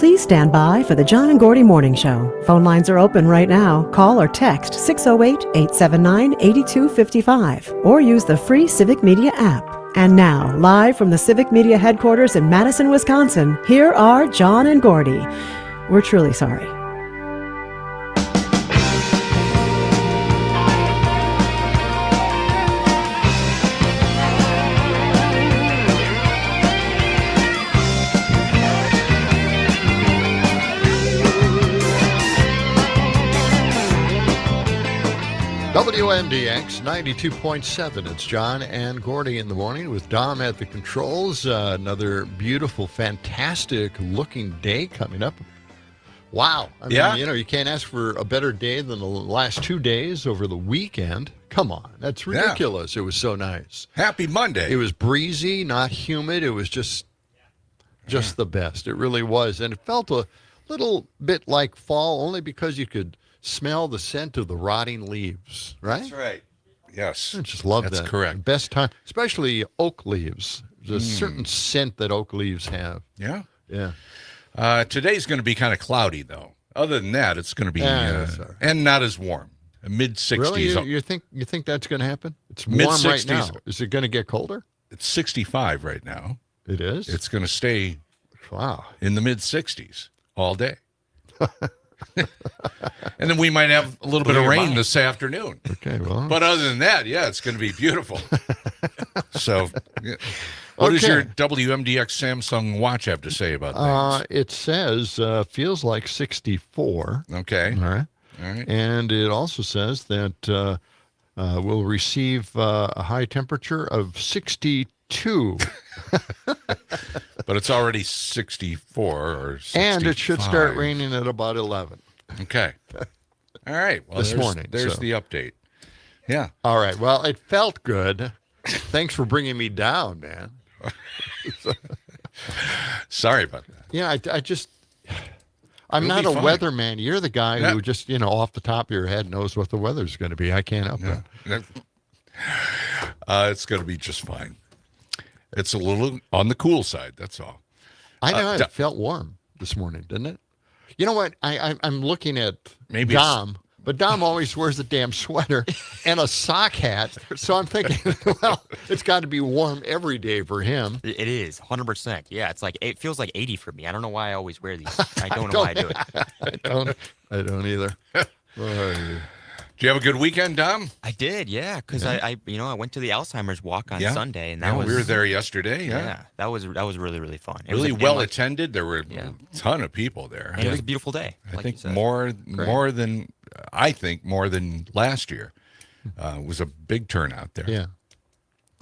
Please stand by for the John and Gordy Morning Show. Phone lines are open right now. Call or text 608-879-8255 or use the free Civic Media app. And now, live from the Civic Media headquarters in Madison, Wisconsin, here are John and Gordy. We're truly sorry. WMDX 92.7. It's John and Gordy in the morning with Dom at the controls. Another beautiful, fantastic looking day coming up. Wow. I mean, you can't ask for a better day than the last 2 days over the weekend. Come on. That's ridiculous. Yeah. It was so nice. Happy Monday. It was breezy, not humid. It was just the best. It really was. And it felt a little bit like fall only because you could smell the scent of the rotting leaves, right? That's right. Yes. I just love that. That's correct. Best time, especially oak leaves. There's a certain scent that oak leaves have. Yeah. Yeah. Today's going to be kind of cloudy, though. Other than that, it's going to be and not as warm. Mid-60s. Really? You think that's going to happen? It's warm Mid-60s. right now. Is it going to get colder? It's 65 right now. It is? It's going to stay wow in the mid-60s all day. And then we might have a little bit of rain this afternoon. Okay, well. But other than that, it's going to be beautiful. So, what does your WMDX Samsung watch have to say about that? It says feels like 64. Okay. All right. And it also says that we'll receive a high temperature of 62. But it's already 64 or 65. And it should start raining at about 11. Okay. All right. Well, this morning. There's the update. Yeah. All right. Well, it felt good. Thanks for bringing me down, man. Sorry about that. Yeah, I'm not a weatherman. You're the guy who just, off the top of your head knows what the weather's going to be. I can't help that. It's going to be just fine. It's a little on the cool side, that's all. I know. It felt warm this morning, didn't it? You know what? I'm looking at Dom, but Dom always wears a damn sweater and a sock hat. So I'm thinking, well, it's got to be warm every day for him. It is, 100%. Yeah, it feels like 80 for me. I don't know why I always wear these. I don't know why I do it. I don't either. Do you have a good weekend, Dom? I did, yeah, because I went to the Alzheimer's walk on Sunday, and we were there yesterday. Yeah, that was really, really fun. It really well attended. There were a ton of people there. And it was a beautiful day. I think more than last year. It was a big turnout there. Yeah,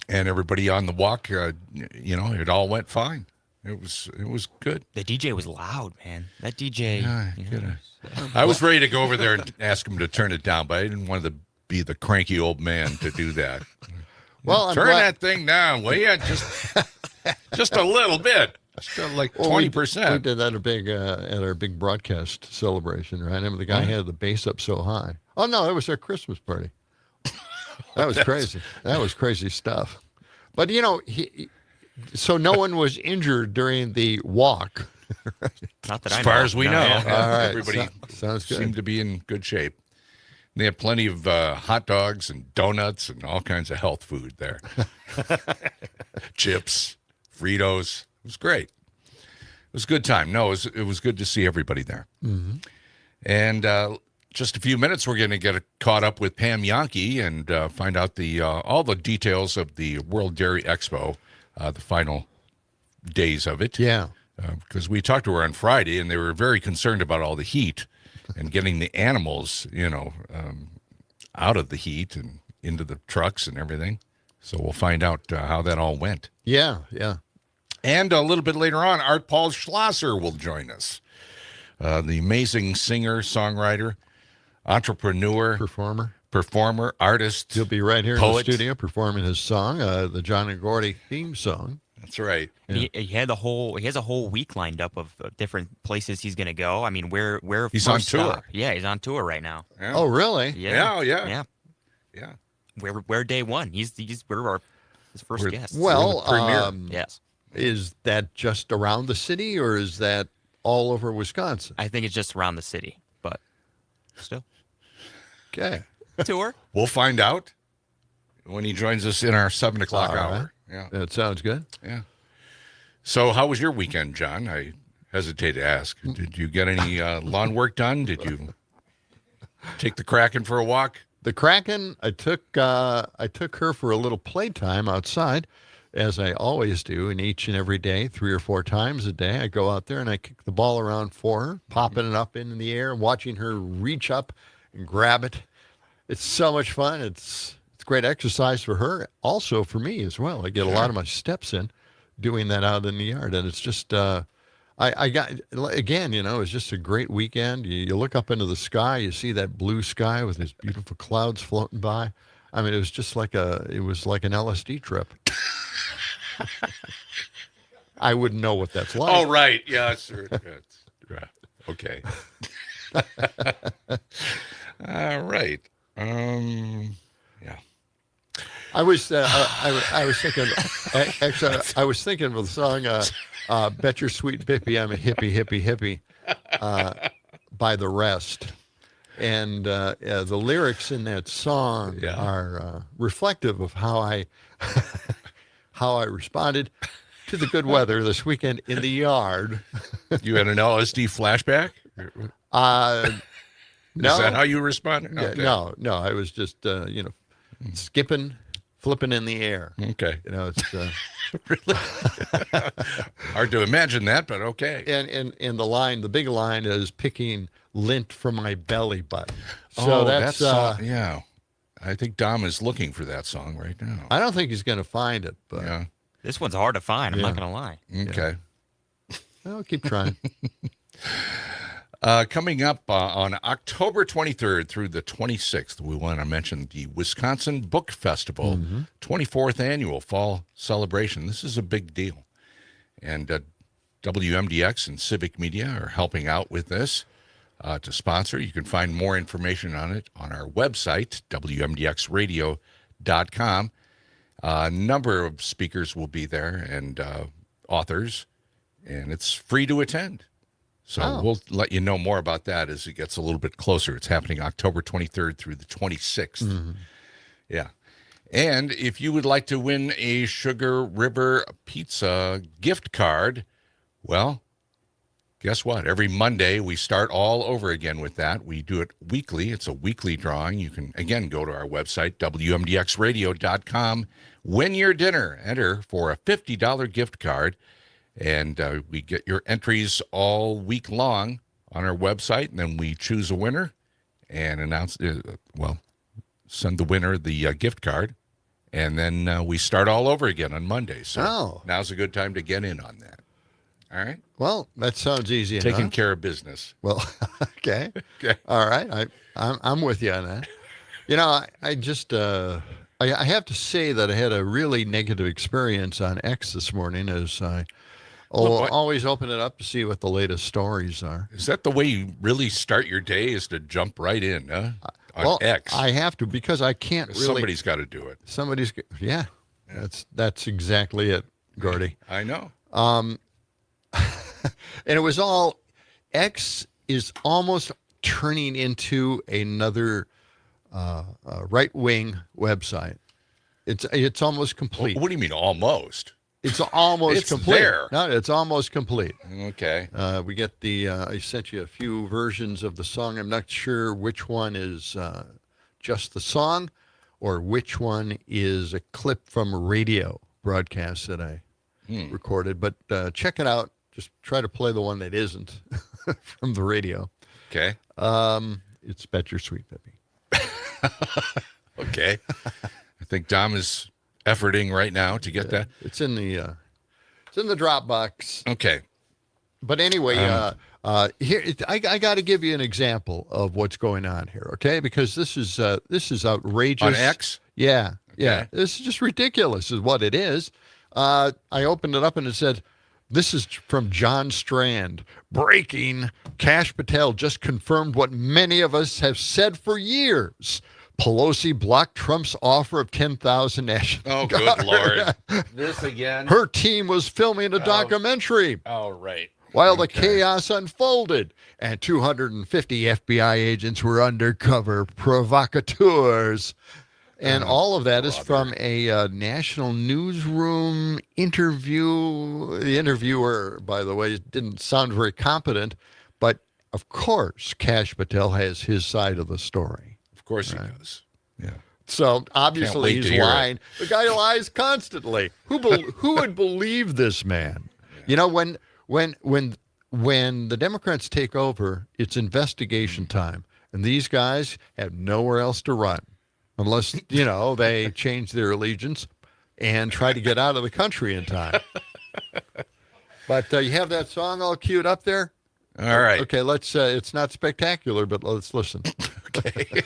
and everybody on the walk, it all went fine. It was good. The DJ was loud, man. That DJ. I was ready to go over there and ask him to turn it down, but I didn't want to be the cranky old man to do that. Well, turn that thing down, will you? Just a little bit, just like 20%. We did that at our big broadcast celebration, right? I mean, the guy had the bass up so high. Oh no, it was our Christmas party. That was crazy. That was crazy stuff. But so no one was injured during the walk. Not that I know. As far as we know. All right. Everybody sounds good. seemed to be in good shape. They had plenty of hot dogs and donuts and all kinds of health food there. Chips, Fritos. It was great. It was a good time. No, it was good to see everybody there. Mm-hmm. And just a few minutes, we're going to get caught up with Pam Yankee and find out all the details of the World Dairy Expo, the final days of it. Yeah. Because we talked to her on Friday, and they were very concerned about all the heat and getting the animals, out of the heat and into the trucks and everything. So we'll find out how that all went. Yeah. And a little bit later on, Art Paul Schlosser will join us. The amazing singer, songwriter, entrepreneur, performer, artist. He'll be right here poet. in the studio performing his song, the John and Gordy theme song. That's right. Yeah. He has a whole week lined up of different places he's going to go. I mean, where he's on tour. Stop? Yeah, he's on tour right now. Yeah. Oh, really? Yeah. We're day one. His first guest. Well, premier. Yes. Is that just around the city, or is that all over Wisconsin. I think it's just around the city, but still. Okay. Tour. We'll find out when he joins us in our 7 o'clock All right. hour. Yeah. That sounds good. Yeah. So how was your weekend, John? I hesitate to ask. Did you get any lawn work done? Did you take the Kraken for a walk? The Kraken, I took her for a little playtime outside, as I always do, and each and every day, 3 or 4 times a day, I go out there and I kick the ball around for her, popping it up in the air, and watching her reach up and grab it. It's so much fun. It's great exercise for her, also for me as well. I get a lot of my steps in doing that out in the yard, and it's just I got, again, it's just a great weekend. You look up into the sky, you see that blue sky with these beautiful clouds floating by. I mean, it was like an LSD trip. I wouldn't know what that's like. Oh, right. Yeah, sure. Okay. All right. Yeah. I was thinking. Actually, I was thinking of the song "Bet Your Sweet Bippy I'm a Hippie Hippie Hippie" by The Rest, and the lyrics in that song are reflective of how I responded to the good weather this weekend in the yard. You had an LSD flashback? No. Is that how you responded? Yeah, Okay. No. I was just skipping, flipping in the air. Okay. It's Really? Hard to imagine that, but okay. and the big line is picking lint from my belly button. So Oh, that's yeah. I think Dom is looking for that song right now. I don't think he's going to find it, but Yeah. This one's hard to find. I'm not going to lie. Okay. I'll keep trying. Coming up on October 23rd through the 26th, we want to mention the Wisconsin Book Festival, 24th annual fall celebration. This is a big deal. And WMDX and Civic Media are helping out with this to sponsor. You can find more information on it on our website, WMDXradio.com. A number of speakers will be there and authors, and it's free to attend. So we'll let you know more about that as it gets a little bit closer. It's happening October 23rd through the 26th. Mm-hmm. Yeah. And if you would like to win a Sugar River Pizza gift card, well, guess what? Every Monday, we start all over again with that. We do it weekly. It's a weekly drawing. You can, again, go to our website, WMDXradio.com. Win your dinner. Enter for a $50 gift card. And we get your entries all week long on our website, and then we choose a winner and announce, send the winner the gift card, and then we start all over again on Monday. So now's a good time to get in on that. All right? Well, that sounds easy Taking enough. care of business. Well, okay. Okay. All right. I'm with you on that. I just I have to say that I had a really negative experience on X this morning as I always open it up to see what the latest stories are. Is that the way you really start your day, is to jump right in, huh? On X. I have to, because I can't really. Somebody's got to do it. Yeah. That's exactly it, Gordy. I know. And it was all, X is almost turning into another right-wing website. It's almost complete. What do you mean almost? It's almost It's complete. there. No, it's almost complete. Okay. We get I sent you a few versions of the song. I'm not sure which one is just the song or which one is a clip from a radio broadcast that I recorded. But check it out. Just try to play the one that isn't from the radio. Okay. It's Bet Your Sweet Bippy. Okay. I think Dom is efforting right now to get that. It's in the Dropbox. Okay. But anyway, here I got to give you an example of what's going on here, okay? Because this is outrageous. On X? Yeah, yeah. Okay. This is just ridiculous, is what it is. I opened it up and it said, "This is from John Strand. Breaking: Kash Patel just confirmed what many of us have said for years. Pelosi blocked Trump's offer of 10,000 National Oh, Guard. good Lord. This again? Her team was filming a documentary. Oh, right. while the chaos unfolded and 250 FBI agents were undercover provocateurs. And all of that is from a national newsroom interview. The interviewer, by the way, didn't sound very competent, but of course, Kash Patel has his side of the story. Of course he does. Yeah. So obviously he's lying. The guy lies constantly. Who would believe this man? Yeah. You know, when the Democrats take over, it's investigation time, and these guys have nowhere else to run. Unless, they change their allegiance and try to get out of the country in time. But you have that song all queued up there? All right. Okay, let's, it's not spectacular, but let's listen. Okay.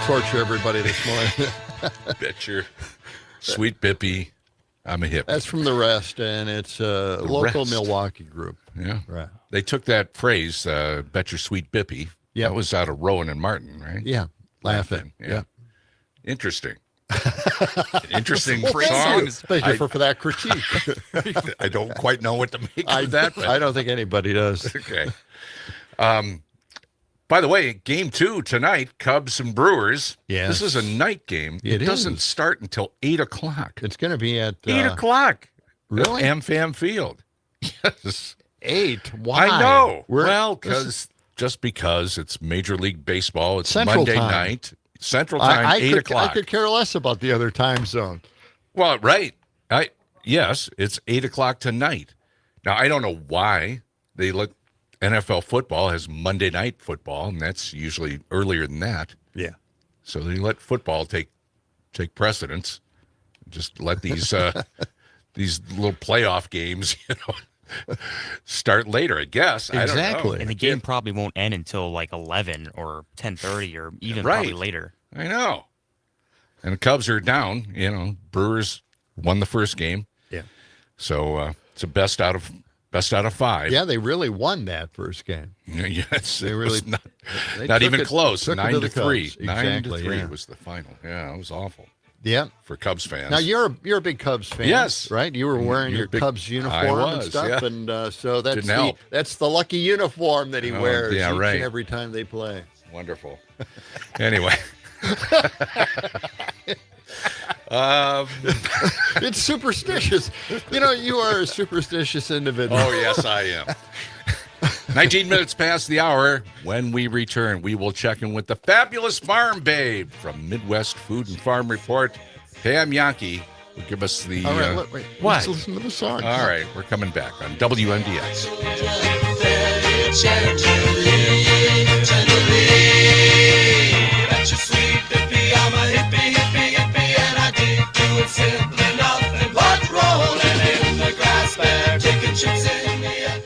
Torture everybody this morning. Bet your sweet Bippy, I'm a hippie. That's from The Rest, and it's a local Milwaukee group. Yeah. Right. They took that phrase, bet your sweet Bippy. Yeah. That was out of Rowan and Martin, right? Yeah. Laughing. Yeah. Interesting. Interesting song. song. Thank you for that critique. I don't quite know what to make of that. But... I don't think anybody does. Okay. By the way, game 2 tonight, Cubs and Brewers. Yes. This is a night game. It doesn't start until 8 o'clock. It's going to be at 8 o'clock. Really? At AmFam Field. Yes. 8? Why? I know. Just because it's Major League Baseball. It's Central Monday time. Night. Central time, 8 o'clock. I could care less about the other time zone. Well, right. Yes, it's 8 o'clock tonight. Now, I don't know why they let NFL football has Monday Night Football, and that's usually earlier than that. Yeah. So they let football take precedence. Just let these these little playoff games, start later, I guess. Exactly. I don't know. And the game probably won't end until like 11 or 10:30 or even probably later. I know. And the Cubs are down. Brewers won the first game. Yeah. So it's a best out of 5. Yeah, they really won that first game. Yes, they really not even close. 9-3. Exactly, 9-3 was the final. Yeah, it was awful. Yeah, for Cubs fans. Now you're a big Cubs fan. Yes, right. You were wearing your Cubs uniform and stuff, and so that's the lucky uniform that he wears each and every time they play. Wonderful. Anyway. It's superstitious. You are a superstitious individual. Oh, yes, I am. 19 minutes past the hour. When we return, we will check in with the fabulous farm babe from Midwest Food and Farm Report. Pam Yankee will give us the... All right, wait. What? Let's listen to the song. All right, we're coming back on WMDX. Simple enough, but rolling in the grass, bear taking chips in the air.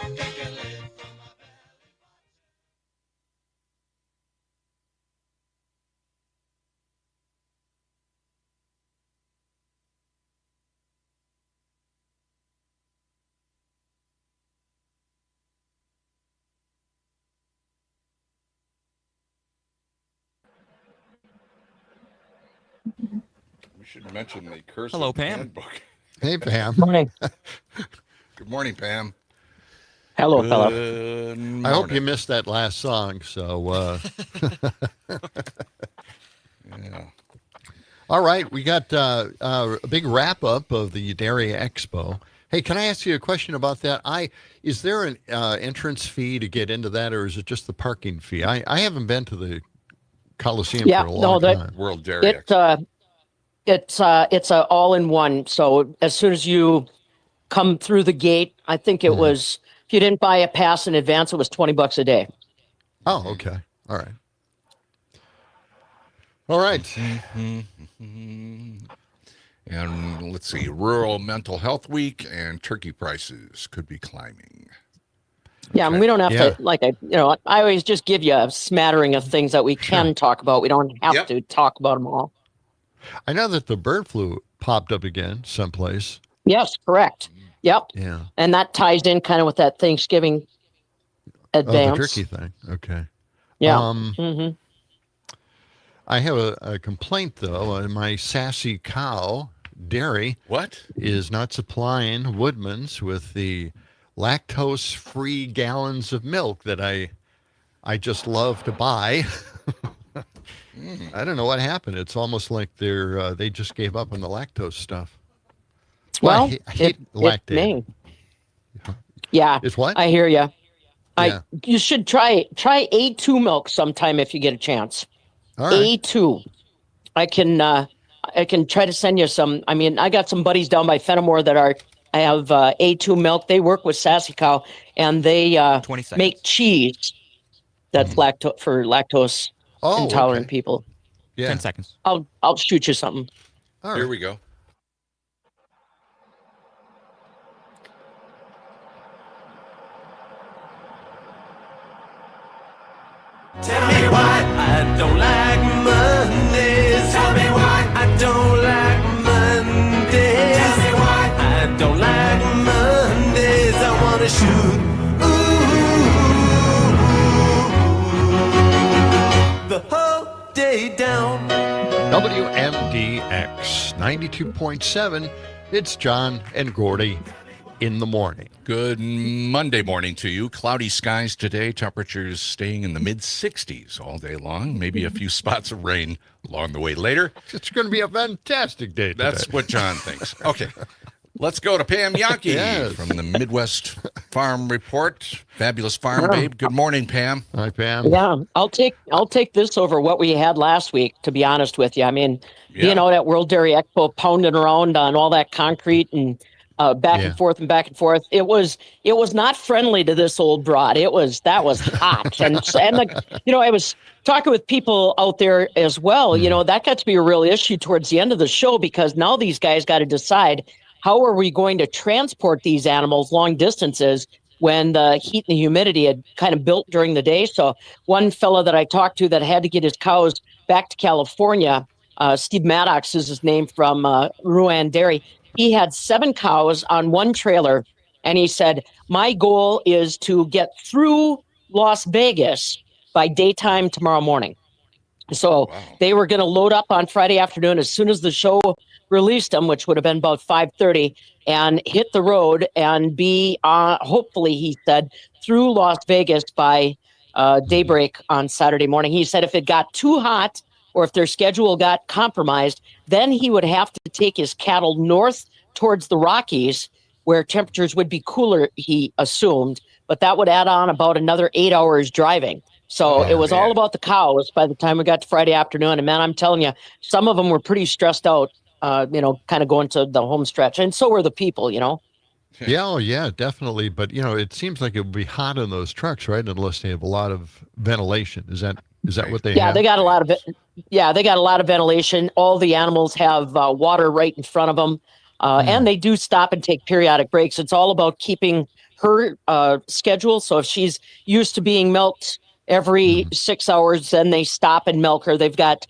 Should mention the curse. Hello, Pam. Handbook. Hey, Pam. Morning. Good morning, Pam. Hello, fellow. I hope you missed that last song. So, yeah. All right, we got a big wrap up of the Dairy Expo. Hey, can I ask you a question about that? Is there an entrance fee to get into that, or is it just the parking fee? I haven't been to the Coliseum for a long time. World Dairy Expo. It's a all-in-one. So as soon as you come through the gate, I think it was, if you didn't buy a pass in advance, it was $20 a day. Oh, okay. All right. All right. And let's see, Rural Mental Health Week and turkey prices could be climbing. Yeah, and we don't have Yeah. to, I always just give you a smattering of things that we can talk about. We don't have to talk about them all. I know that the bird flu popped up again someplace. Yes, correct. Yep. Yeah. And that ties in kind of with that Thanksgiving advance. Oh, the turkey thing. Okay. Yeah. I have a complaint, though. My Sassy Cow dairy is not supplying Woodman's with the lactose-free gallons of milk that I just love to buy. I don't know what happened. It's almost like they just gave up on the lactose stuff. Well, I hate lactate. Yeah. It's what? I hear you. Yeah. You should try A2 milk sometime if you get a chance. All right. A2. I can try to send you some. I mean, I got some buddies down by Fenimore that I have A2 milk. They work with Sassy Cow, and they make cheese that's for lactose intolerant people. Yeah. 10 seconds. I'll shoot you something. All right. Here we go. Tell me why I don't like Mondays. Tell me why I don't like Mondays. Tell me why I don't like Mondays. I wanna shoot. Ooh, the whole day down. WMDX 92.7. It's John and Gordy in the morning. Good Monday morning to you. Cloudy skies today. Temperatures staying in the mid-60s all day long. Maybe a few spots of rain along the way later. It's going to be a fantastic day today. That's what John thinks. Okay. Let's go to Pam Yankee from the Midwest Farm Report. Fabulous farm babe. Good morning, Pam. Hi, Pam. Yeah, I'll take this over what we had last week, to be honest with you. I mean, that World Dairy Expo pounding around on all that concrete and back and forth and back and forth. It was not friendly to this old broad. That was hot. and I was talking with people out there as well. That got to be a real issue towards the end of the show, because now these guys got to decide, how are we going to transport these animals long distances when the heat and the humidity had kind of built during the day? So one fellow that I talked to that had to get his cows back to California, Steve Maddox is his name, from Ruan Dairy. He had 7 cows on one trailer, and he said, my goal is to get through Las Vegas by daytime tomorrow morning. So they were going to load up on Friday afternoon as soon as the show released them, which would have been about 5:30, and hit the road and be, hopefully, he said, through Las Vegas by daybreak on Saturday morning. He said if it got too hot or if their schedule got compromised, then he would have to take his cattle north towards the Rockies, where temperatures would be cooler, he assumed, but that would add on about another 8 hours driving. So it was all about the cows by the time we got to Friday afternoon. And man, I'm telling you, some of them were pretty stressed out, kind of going to the home stretch. And so were the people, Yeah, definitely. But, it seems like it would be hot in those trucks, right? Unless they have a lot of ventilation. Is that what they have? Yeah, they got a lot of it. Yeah, they got a lot of ventilation. All the animals have water right in front of them. And they do stop and take periodic breaks. It's all about keeping her schedule. So if she's used to being milked every 6 hours, then they stop and milk her. They've got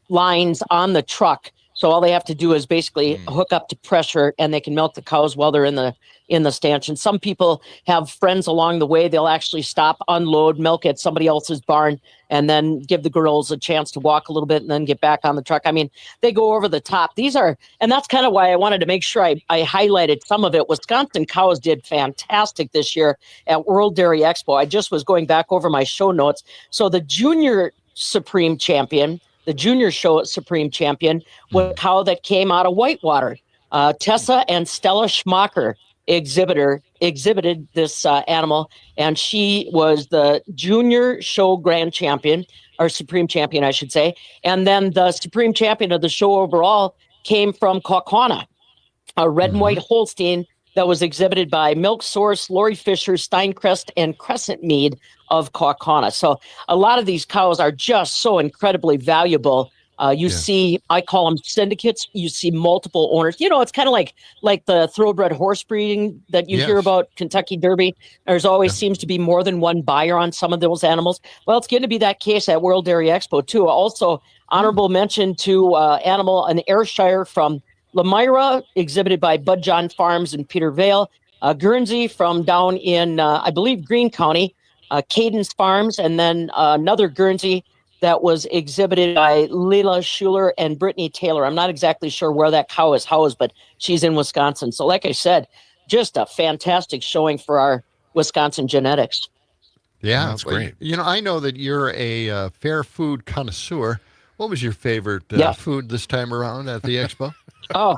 lines on the truck. So all they have to do is basically hook up to pressure, and they can milk the cows while they're in the stanchion. Some people have friends along the way. They'll actually stop, unload, milk at somebody else's barn, and then give the girls a chance to walk a little bit and then get back on the truck. I mean, they go over the top. And that's kind of why I wanted to make sure I highlighted some of it. Wisconsin cows did fantastic this year at World Dairy Expo. I just was going back over my show notes. So the junior Supreme Champion, the junior show Supreme Champion, was a cow that came out of Whitewater. Tessa and Stella Schmacher exhibited this animal, and she was the junior show grand champion, or Supreme Champion, I should say. And then the Supreme Champion of the show overall came from Kaukauna, a red and white Holstein that was exhibited by Milk Source, Lori Fisher, Steincrest, and Crescent Mead of Kaukauna. So a lot of these cows are just so incredibly valuable. You see, I call them syndicates. You see multiple owners. It's kind of like the thoroughbred horse breeding that you hear about, Kentucky Derby. There's always seems to be more than one buyer on some of those animals. Well, it's going to be that case at World Dairy Expo too. Also, honorable mention to an Ayrshire from Lamira, exhibited by Bud John Farms in Peter Vale. Guernsey from down in, I believe, Greene County, Cadence Farms, and then another Guernsey that was exhibited by Leila Schuler and Brittany Taylor. I'm not exactly sure where that cow is housed, but she's in Wisconsin. So like I said, just a fantastic showing for our Wisconsin genetics. Yeah, that's great. I know that you're a fair food connoisseur. What was your favorite food this time around at the expo? Oh,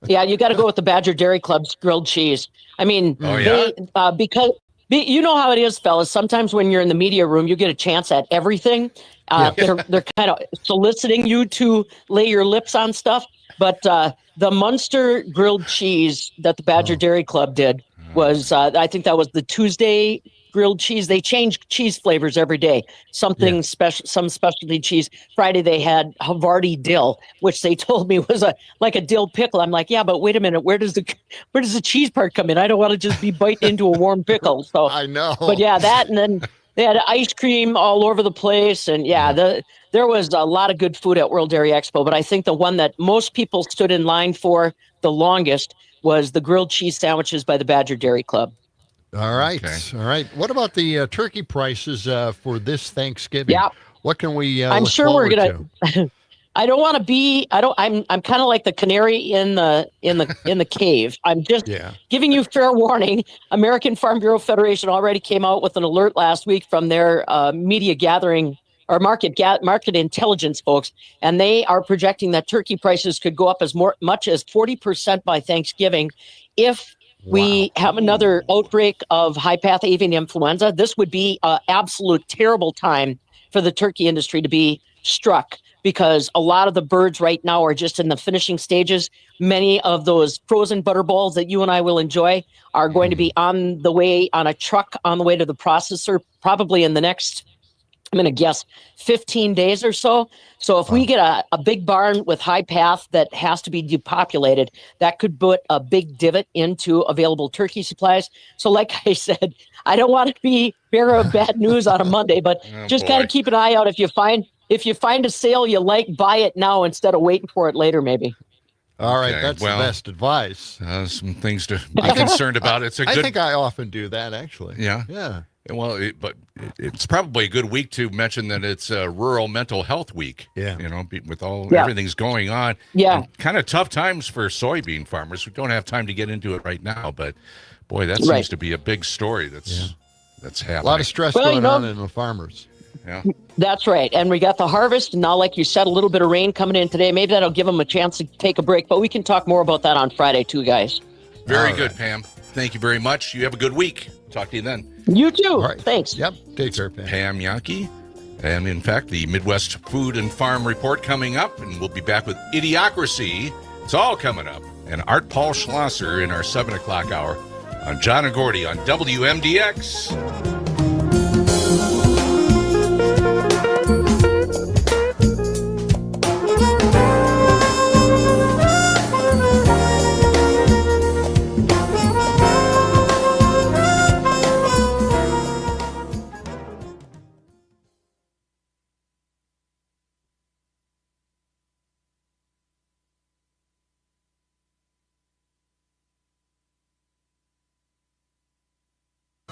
yeah, you got to go with the Badger Dairy Club's grilled cheese. I mean, because you know how it is, fellas. Sometimes when you're in the media room, you get a chance at everything. They're kind of soliciting you to lay your lips on stuff. But the Munster grilled cheese that the Badger Dairy Club did was, I think that was the Tuesday grilled cheese. They change cheese flavors every day. Something special, some specialty cheese. Friday they had Havarti dill, which they told me was like a dill pickle. I'm like, yeah, but wait a minute, where does the cheese part come in? I don't want to just be biting into a warm pickle. So I know. But yeah, that, and then they had ice cream all over the place, and there was a lot of good food at World Dairy Expo. But I think the one that most people stood in line for the longest was the grilled cheese sandwiches by the Badger Dairy Club. All right. Okay. All right. What about the turkey prices for this Thanksgiving? Yeah. What can we I'm look sure we're forward gonna to? I'm kind of like the canary in the cave. I'm just giving you fair warning. American Farm Bureau Federation already came out with an alert last week from their media gathering or market intelligence folks, and they are projecting that turkey prices could go up as much as 40% by Thanksgiving if we have another outbreak of high-path avian influenza. This would be an absolute terrible time for the turkey industry to be struck, because a lot of the birds right now are just in the finishing stages. Many of those frozen butterballs that you and I will enjoy are going to be on the way on a truck on the way to the processor, probably in the next, I'm going to guess, 15 days or so. So if we get a big barn with high path that has to be depopulated, that could put a big divot into available turkey supplies. So like I said, I don't want to be bearer of bad news on a Monday, but just kind of keep an eye out. If you find a sale you like, buy it now instead of waiting for it later, maybe. All right, that's the best advice. Some things to be concerned about. I think I often do that, actually. Yeah. Yeah. Well, it's probably a good week to mention that it's Rural Mental Health Week. Yeah. With everything's going on. Yeah. Kind of tough times for soybean farmers. We don't have time to get into it right now, but boy, that seems to be a big story that's happening. A lot of stress going on in the farmers. Yeah. That's right. And we got the harvest. And now, like you said, a little bit of rain coming in today. Maybe that'll give them a chance to take a break, but we can talk more about that on Friday too, guys. Very good, Pam. Thank you very much. You have a good week. Talk to you then. You too. All right. Thanks. Yep. Take care, Pam. Pam Yankee. And in fact, the Midwest Food and Farm Report coming up, and we'll be back with Idiocracy. It's all coming up. And Art Paul Schlosser in our 7 o'clock hour on John and Gordy on WMDX.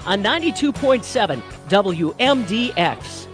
On 92.7 WMDX.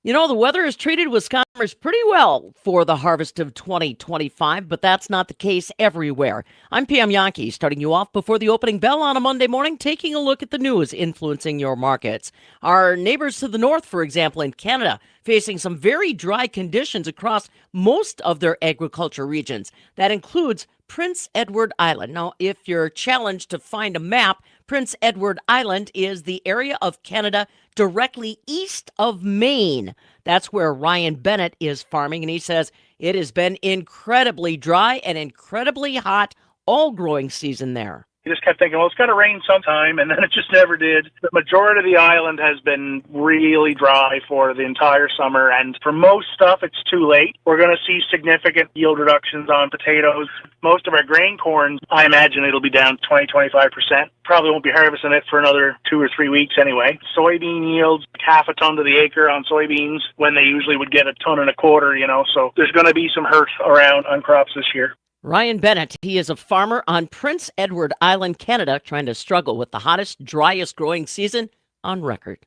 The weather has treated Wisconsiners pretty well for the harvest of 2025, but that's not the case everywhere. I'm Pam Yankee, starting you off before the opening bell on a Monday morning, taking a look at the news influencing your markets. Our neighbors to the north, for example, in Canada, facing some very dry conditions across most of their agriculture regions. That includes Prince Edward Island. Now, if you're challenged to find a map, Prince Edward Island is the area of Canada directly east of Maine. That's where Ryan Bennett is farming, and he says it has been incredibly dry and incredibly hot all growing season there. You just kept thinking, well, it's got to rain sometime, and then it just never did. The majority of the island has been really dry for the entire summer, and for most stuff, it's too late. We're going to see significant yield reductions on potatoes. Most of our grain corn, I imagine it'll be down 20-25%. Probably won't be harvesting it for another 2 or 3 weeks anyway. Soybean yields, half a ton to the acre on soybeans when they usually would get 1.25 tons, so there's going to be some hurt around on crops this year. Ryan Bennett, he is a farmer on Prince Edward Island, Canada, trying to struggle with the hottest, driest growing season on record.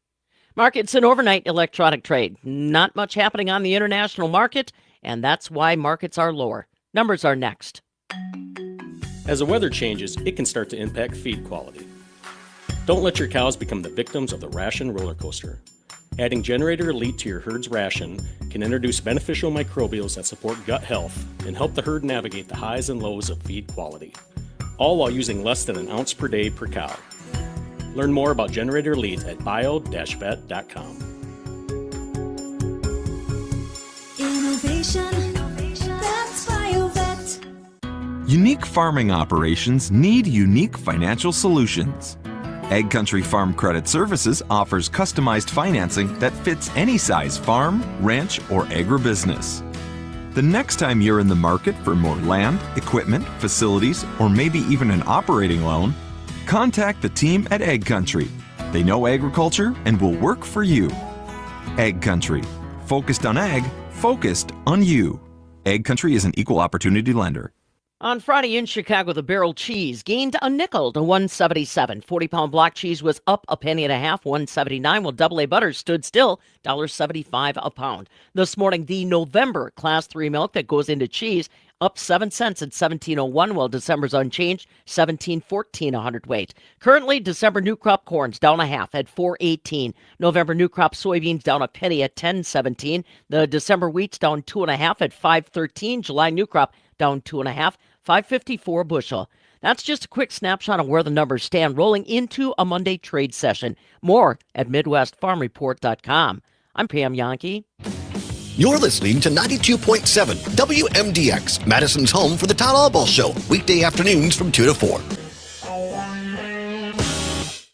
Markets and overnight electronic trade. Not much happening on the international market, and that's why markets are lower. Numbers are next. As the weather changes, it can start to impact feed quality. Don't let your cows become the victims of the ration roller coaster. Adding Generator Elite to your herd's ration can introduce beneficial microbials that support gut health and help the herd navigate the highs and lows of feed quality, all while using less than an ounce per day per cow. Learn more about Generator Elite at bio-vet.com. Innovation, that's BioVet. Unique farming operations need unique financial solutions. Ag Country Farm Credit Services offers customized financing that fits any size farm, ranch, or agribusiness. The next time you're in the market for more land, equipment, facilities, or maybe even an operating loan, contact the team at Ag Country. They know agriculture and will work for you. Ag Country. Focused on ag, focused on you. Ag Country is an equal opportunity lender. On Friday in Chicago, the barrel cheese gained a nickel to 177. 40-pound block cheese was up a penny and a half, 179, while double-A butter stood still, $1.75 a pound. This morning, the November Class 3 milk that goes into cheese up 7 cents at $17.01, while December's unchanged, $17.14 a hundredweight. Currently, December new crop corn's down a half at $4.18. November new crop soybeans down a penny at $10.17. The December wheat's down 2.5 at $5.13. July new crop down 2.5, $5.54 bushel. That's just a quick snapshot of where the numbers stand rolling into a Monday trade session. More at MidwestFarmReport.com. I'm Pam Yankee. You're listening to 92.7 WMDX, Madison's home for the Todd Albaugh Show, weekday afternoons from 2 to 4.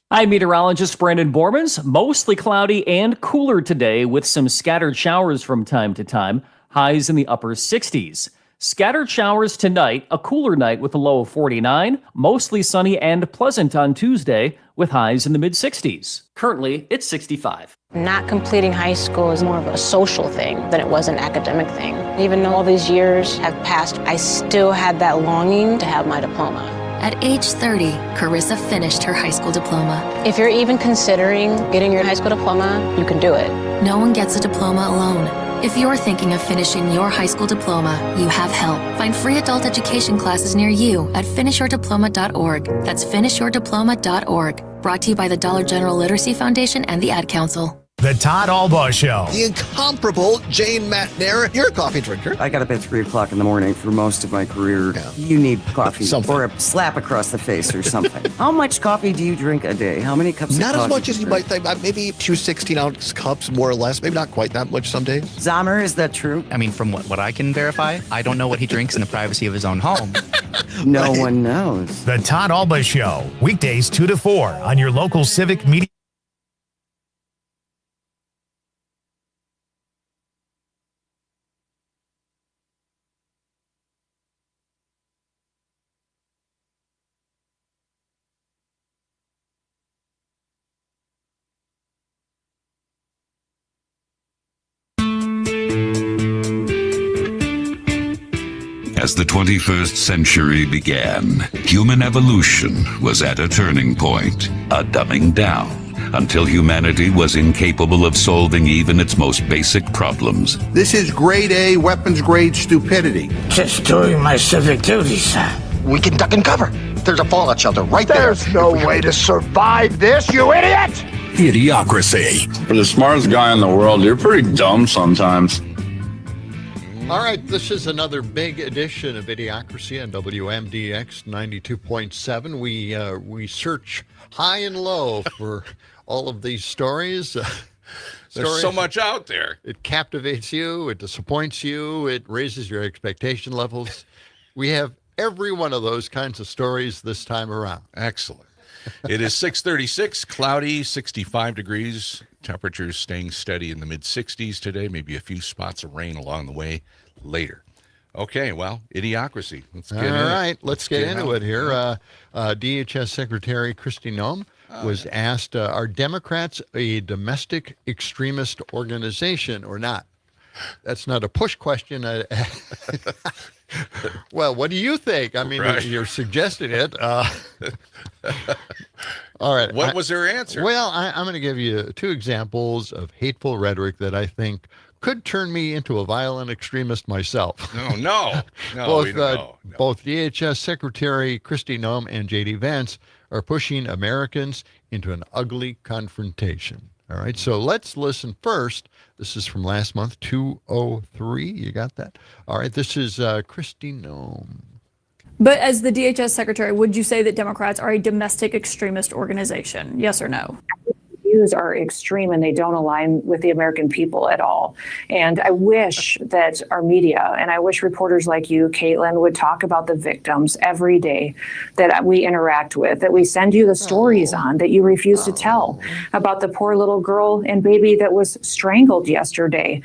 I'm meteorologist Brandon Bormans. Mostly cloudy and cooler today with some scattered showers from time to time. Highs in the upper 60s. Scattered showers tonight, a cooler night with a low of 49, mostly sunny and pleasant on Tuesday with highs in the mid-60s. Currently, it's 65. Not completing high school is more of a social thing than it was an academic thing. Even though all these years have passed, I still had that longing to have my diploma. At age 30, Carissa finished her high school diploma. If you're even considering getting your high school diploma, you can do it. No one gets a diploma alone. If you're thinking of finishing your high school diploma, you have help. Find free adult education classes near you at finishyourdiploma.org. That's finishyourdiploma.org. Brought to you by the Dollar General Literacy Foundation and the Ad Council. The Todd Albaugh Show. The incomparable Jane Matnair. You're a coffee drinker. I got up at 3 o'clock in the morning for most of my career. Yeah. You need coffee or a slap across the face or something. How much coffee do you drink a day? How many cups of coffee? Not as much as you might think. Maybe 2 16-ounce cups, more or less. Maybe not quite that much some days. Zahmer, is that true? I mean, from what I can verify, I don't know what he drinks in the privacy of his own home. No one knows. The Todd Albaugh Show. Weekdays 2 to 4 on your local civic media. As the 21st century began, human evolution was at a turning point, a dumbing down, until humanity was incapable of solving even its most basic problems. This is grade A weapons grade stupidity. Just doing my civic duty, sir. We can duck and cover. There's a fallout shelter right there. There's no way to survive this, you idiot! Idiocracy. For the smartest guy in the world, you're pretty dumb sometimes. All right, this is another big edition of Idiocracy on WMDX 92.7. We search high and low for all of these stories. There's so much out there. It captivates you, it disappoints you, it raises your expectation levels. We have every one of those kinds of stories this time around. Excellent. It is 6:36, cloudy, 65 degrees. Temperatures staying steady in the mid-60s today. Maybe a few spots of rain along the way later. Okay, well, idiocracy. Let's get All right, let's get into it here. DHS Secretary Kristi Noem was asked, are Democrats a domestic extremist organization or not? That's not a push question. Well, what do you think? I mean, you're suggesting it. All right. What was her answer? Well, I'm going to give you two examples of hateful rhetoric that I think could turn me into a violent extremist myself. No. Both DHS Secretary Kristi Noem and J.D. Vance are pushing Americans into an ugly confrontation. All right, so let's listen first. This is from last month, 203. You got that? All right, this is Kristi Noem. But as the DHS secretary, would you say that Democrats are a domestic extremist organization? Yes or no? Views are extreme and they don't align with the American people at all. And I wish that our media and I wish reporters like you, Caitlin, would talk about the victims every day that we interact with, that we send you the stories on that you refuse to tell, about the poor little girl and baby that was strangled yesterday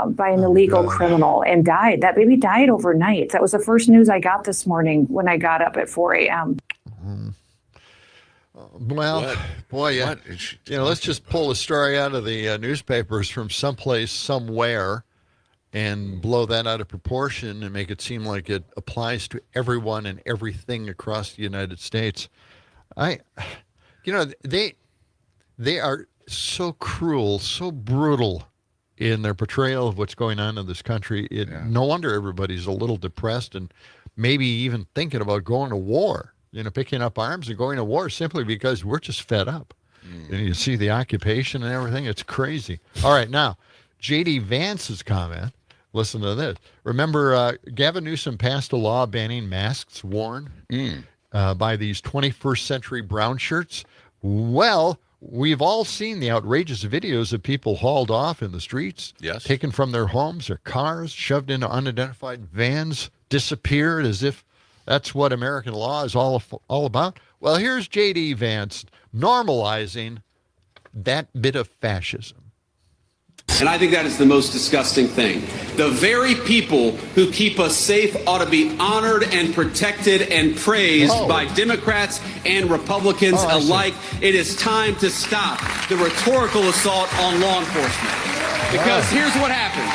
by an illegal criminal and died. That baby died overnight. That was the first news I got this morning when I got up at 4 a.m. Well, boy, let's just pull a story out of the newspapers from someplace, somewhere, and blow that out of proportion and make it seem like it applies to everyone and everything across the United States. They are so cruel, so brutal in their portrayal of what's going on in this country. No wonder everybody's a little depressed and maybe even thinking about going to war. Picking up arms and going to war simply because we're just fed up. And you see the occupation and everything. It's crazy. All right, now, J.D. Vance's comment. Listen to this. Remember, Gavin Newsom passed a law banning masks worn by these 21st century brown shirts. Well, we've all seen the outrageous videos of people hauled off in the streets, taken from their homes or cars, shoved into unidentified vans, disappeared as if that's what American law is all about. Well, here's J.D. Vance normalizing that bit of fascism. And I think that is the most disgusting thing. The very people who keep us safe ought to be honored and protected and praised by Democrats and Republicans alike. It is time to stop the rhetorical assault on law enforcement. Because here's what happens.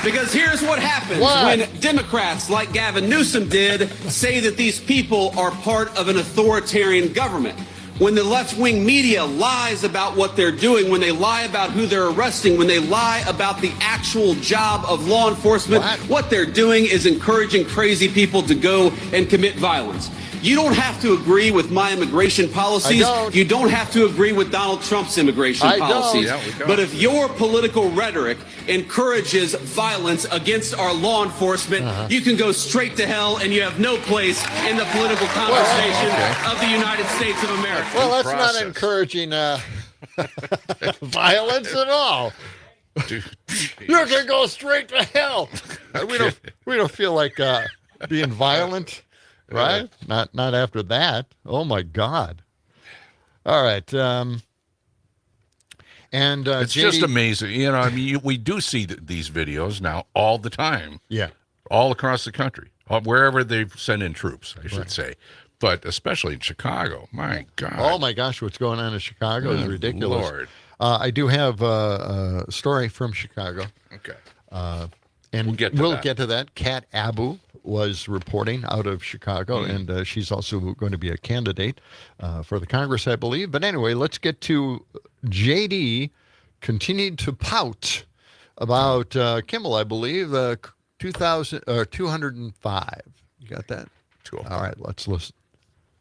Because here's what happens when Democrats like Gavin Newsom did say that these people are part of an authoritarian government. When the left-wing media lies about what they're doing, when they lie about who they're arresting, when they lie about the actual job of law enforcement, what they're doing is encouraging crazy people to go and commit violence. You don't have to agree with my immigration policies. You don't have to agree with Donald Trump's immigration policies. But if your political rhetoric encourages violence against our law enforcement, you can go straight to hell and you have no place in the political conversation of the United States of America. Well, that's not encouraging violence at all. You can go straight to hell. We don't feel like being violent. Right? Not after that. Oh, my God. All right. It's just amazing. We do see these videos now all the time. Yeah. All across the country, wherever they send in troops, I should say. But especially in Chicago. My God. Oh, my gosh. What's going on in Chicago is ridiculous. Lord. I do have a story from Chicago. Okay. And we'll get to that. Kat Abu was reporting out of Chicago, and she's also going to be a candidate for the Congress, I believe. But anyway, let's get to J.D. continued to pout about Kimmel, I believe, 205. You got that? 205. All right, let's listen.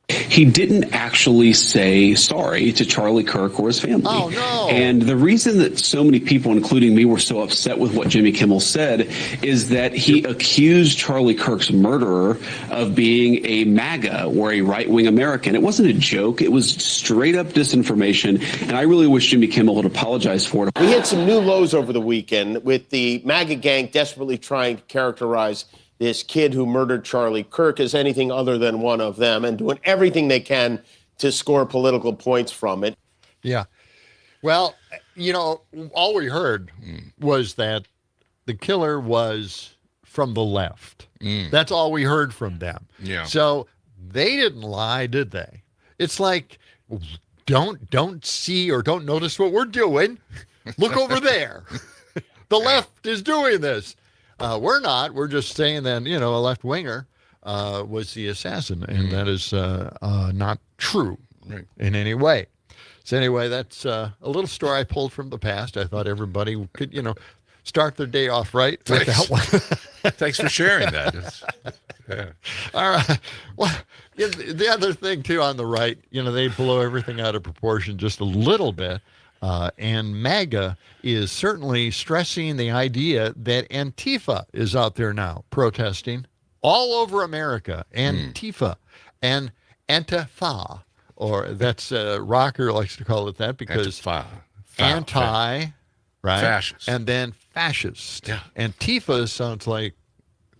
He didn't actually say sorry to Charlie Kirk or his family. Oh, no. And the reason that so many people, including me, were so upset with what Jimmy Kimmel said is that he accused Charlie Kirk's murderer of being a MAGA or a right-wing American. It wasn't a joke. It was straight up disinformation. And I really wish Jimmy Kimmel would apologize for it. We hit some new lows over the weekend with the MAGA gang desperately trying to characterize this kid who murdered Charlie Kirk as anything other than one of them and doing everything they can to score political points from it. Yeah. Well, all we heard was that the killer was from the left. That's all we heard from them. Yeah. So they didn't lie, did they? It's like, don't see or don't notice what we're doing. Look over there. The left is doing this. We're not. We're just saying that, a left-winger was the assassin, and that is not true in any way. So anyway, that's a little story I pulled from the past. I thought everybody could, start their day off right with that one. Thanks for sharing that. Yeah. All right. Well, the other thing, too, on the right, they blow everything out of proportion just a little bit. And MAGA is certainly stressing the idea that Antifa is out there now protesting all over America. Antifa and Antifa, or that's Rocker likes to call it that because anti, right? Fascist. And then fascist. Yeah. Antifa sounds like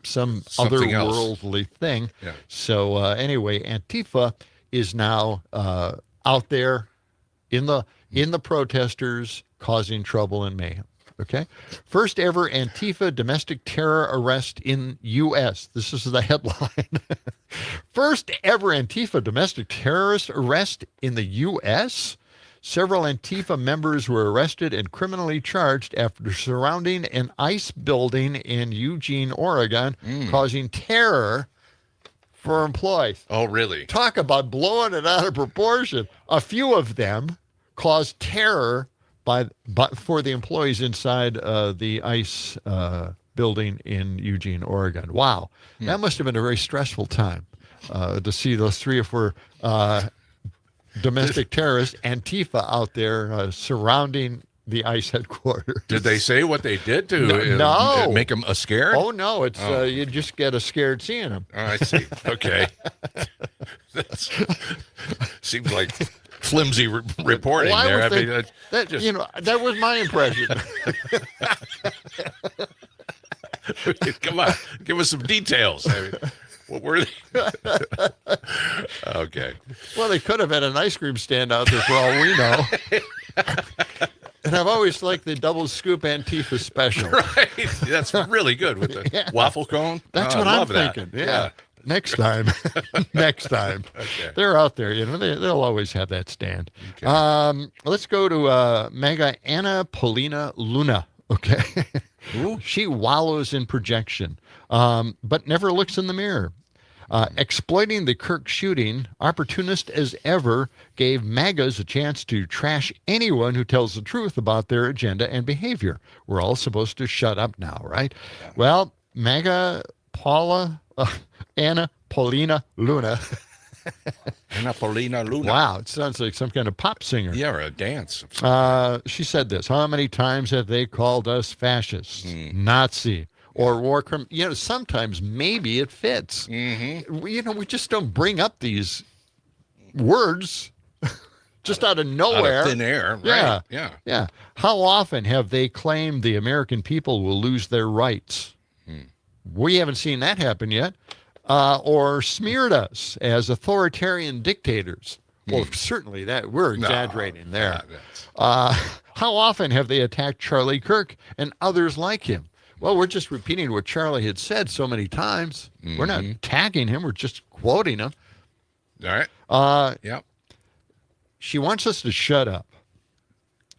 some Something else. otherworldly thing. Yeah. So anyway, Antifa is now out there in the protesters causing trouble and mayhem. Okay. First ever Antifa domestic terror arrest in U.S. This is the headline. First ever Antifa domestic terrorist arrest in the U.S. Several Antifa members were arrested and criminally charged after surrounding an ICE building in Eugene, Oregon, causing terror for employees. Oh, really? Talk about blowing it out of proportion. A few of them caused terror for the employees inside the ICE building in Eugene, Oregon. Wow. That must have been a very stressful time to see those 3 or 4 domestic terrorists, Antifa, out there surrounding the ICE headquarters. Did they say what they did to no. make them scared? Oh, no. It's you just get scared seeing them. Oh, I see. Okay. Seems like flimsy reporting Well, there. That was my impression. Come on, give us some details. What were they? Okay. Well, they could have had an ice cream stand out there for all we know. And I've always liked the double scoop Antifa special. Right. That's really good with the waffle cone. That's what I'm thinking. Yeah. Next time. Next time. Okay. They're out there. They'll always have that stand. Okay. Let's go to MAGA Anna Paulina Luna. Okay. She wallows in projection, but never looks in the mirror. Exploiting the Kirk shooting, opportunist as ever, gave MAGAs a chance to trash anyone who tells the truth about their agenda and behavior. We're all supposed to shut up now, right? Yeah. Well, MAGA Anna Paulina Luna. Anna Paulina Luna. Wow, it sounds like some kind of pop singer. Yeah, or a dance. She said this: how many times have they called us fascists, Nazi, or war criminal? Sometimes maybe it fits. We just don't bring up these words just out of nowhere. Out of thin air. Right. Yeah. How often have they claimed the American people will lose their rights? We haven't seen that happen yet. Or smeared us as authoritarian dictators. Well, certainly that we're exaggerating there. How often have they attacked Charlie Kirk and others like him? Well, we're just repeating what Charlie had said so many times. We're not attacking him. We're just quoting him. All right. Yep. She wants us to shut up.